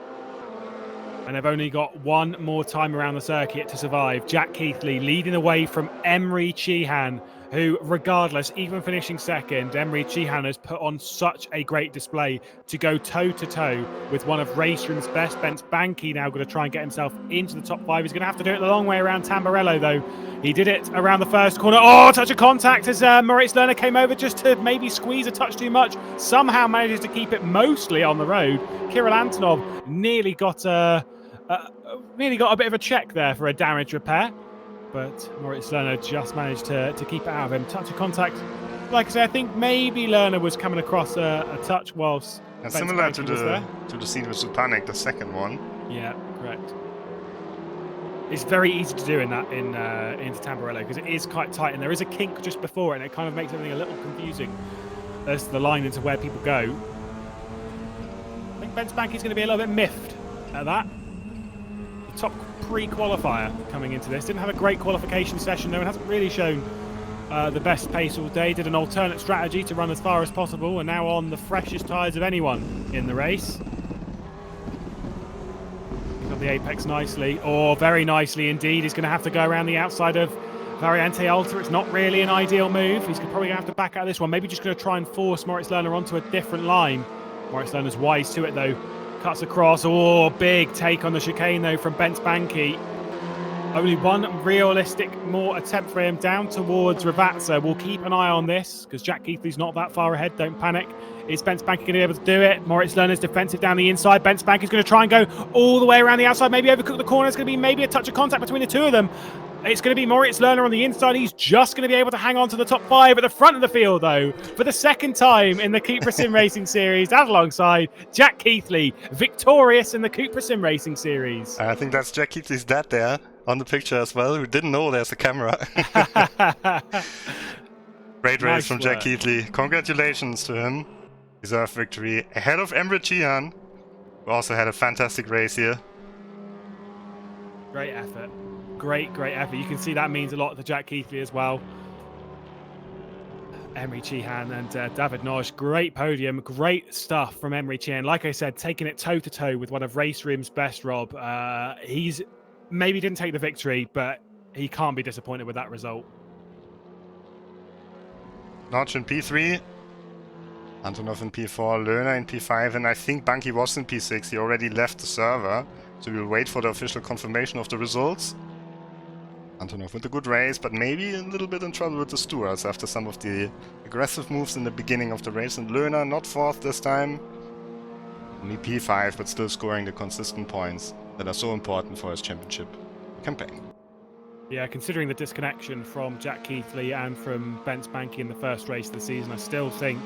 And they've only got one more time around the circuit to survive. Jack Keithley leading away from Emre Cihan, who, regardless, even finishing second, Emre Cihan has put on such a great display to go toe-to-toe with one of RaceRoom's best. Bence Banky now going to try and get himself into the top 5. He's going to have to do it the long way around Tamburello, though. He did it around the first corner. Oh, touch of contact as Moritz Lerner came over just to maybe squeeze a touch too much. Somehow manages to keep it mostly on the road. Kirill Antonov nearly got a bit of a check there for a damage repair. But Moritz Lerner just managed to keep it out of him. Touch of contact. Like I said, I think maybe Lerner was coming across a touch whilst... similar to the scene with Zupanek, the second one. Yeah, correct. It's very easy to do in into Tamburello because it is quite tight and there is a kink just before it, and it kind of makes everything a little confusing as to the line into where people go. I think Bence Banky's going to be a little bit miffed at that. The top pre-qualifier coming into this. Didn't have a great qualification session though, and hasn't really shown the best pace all day. Did an alternate strategy to run as far as possible, and now on the freshest tyres of anyone in the race. Got the apex nicely, or very nicely indeed. He's going to have to go around the outside of Variante Alta. It's not really an ideal move. He's probably going to have to back out of this one. Maybe just going to try and force Moritz Lerner onto a different line. Moritz Lerner's wise to it though. Cuts across. Oh, big take on the chicane though from Bence Banky. Only one realistic more attempt for him down towards Ravazza. We'll keep an eye on this because Jack Keithley's not that far ahead. Don't panic. Is Bence Banky going to be able to do it? Moritz Lerner's defensive down the inside. Bence Banky's going to try and go all the way around the outside. Maybe overcook the corner. It's going to be maybe a touch of contact between the two of them. It's going to be Moritz Lerner on the inside. He's just going to be able to hang on to the top 5 at the front of the field, though, for the second time in the CUPRA SimRacing Series, as alongside Jack Keithley, victorious in the CUPRA SimRacing Series. I think that's Jack Keithley's dad there on the picture as well, who didn't know there's a camera. Great race from Jack Keithley. Congratulations to him. Deserved victory ahead of Emre Cihan, who also had a fantastic race here. Great effort. Great effort. You can see that means a lot to Jack Keithley as well. Emre Cihan and David Noj. Great podium. Great stuff from Emre Cihan. Like I said, taking it toe-to-toe with one of RaceRoom's best, Rob. He's maybe didn't take the victory, but he can't be disappointed with that result. Notch in P3. Antonov in P4, Lerner in P5, and I think Banky was in P6. He already left the server, so we'll wait for the official confirmation of the results. Antonov with a good race, but maybe a little bit in trouble with the stewards after some of the aggressive moves in the beginning of the race. And Lerner not 4th this time, only P5, but still scoring the consistent points that are so important for his championship campaign. Yeah, considering the disconnection from Jack Keithley and from Bence Banky in the first race of the season, I still think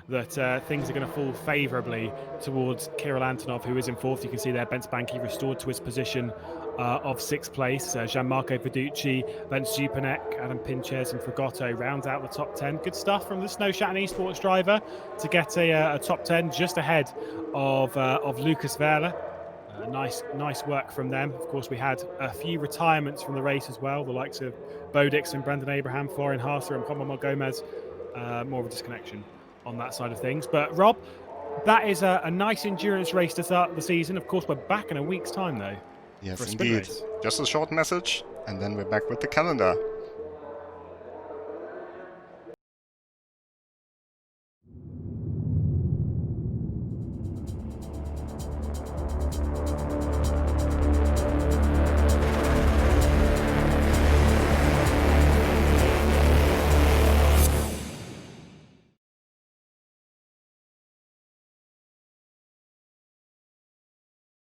that things are going to fall favourably towards Kirill Antonov, who is in 4th. You can see there Bence Banky restored to his position of 6th place. Gianmarco Verducci, Bence Zupanek, Adam Pinches and Fragotto round out the top 10. Good stuff from the Snow Shatton Esports driver to get a top 10 just ahead of Lucas Verla. Nice work from them. Of course, we had a few retirements from the race as well, the likes of Bo Dixon, Brendan Abraham, Florian Harser and Pomo Gomez. More of a disconnection on that side of things. But Rob, that is a nice endurance race to start the season. Of course, we're back in a week's time though. Yes, indeed. Just a short message, and then we're back with the calendar.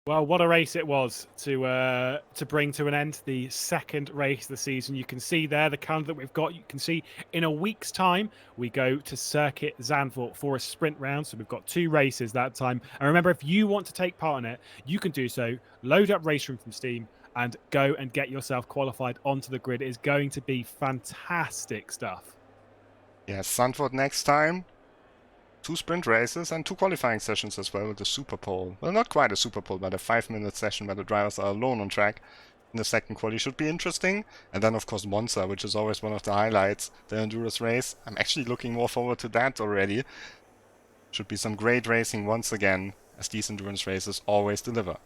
Well, what a race it was to bring to an end the second race of the season. You can see there the calendar that we've got. You can see in a week's time, we go to Circuit Zandvoort for a sprint round. So we've got 2 races that time. And remember, if you want to take part in it, you can do so. Load up RaceRoom from Steam and go and get yourself qualified onto the grid. It is going to be fantastic stuff. Yes, Zandvoort next time. 2 sprint races and 2 qualifying sessions as well with the Super Pole. Well, not quite a Super Pole, but a 5-minute session where the drivers are alone on track. in the second quali should be interesting. And then, of course, Monza, which is always one of the highlights, the endurance race. I'm actually looking more forward to that already. Should be some great racing once again, as these endurance races always deliver.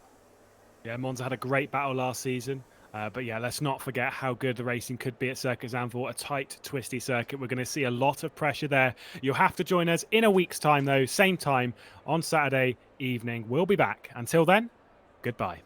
Yeah, Monza had a great battle last season. But yeah, let's not forget how good the racing could be at Circuit Zandvoort, a tight, twisty circuit. We're going to see a lot of pressure there. You'll have to join us in a week's time, though, same time on Saturday evening. We'll be back. Until then, goodbye.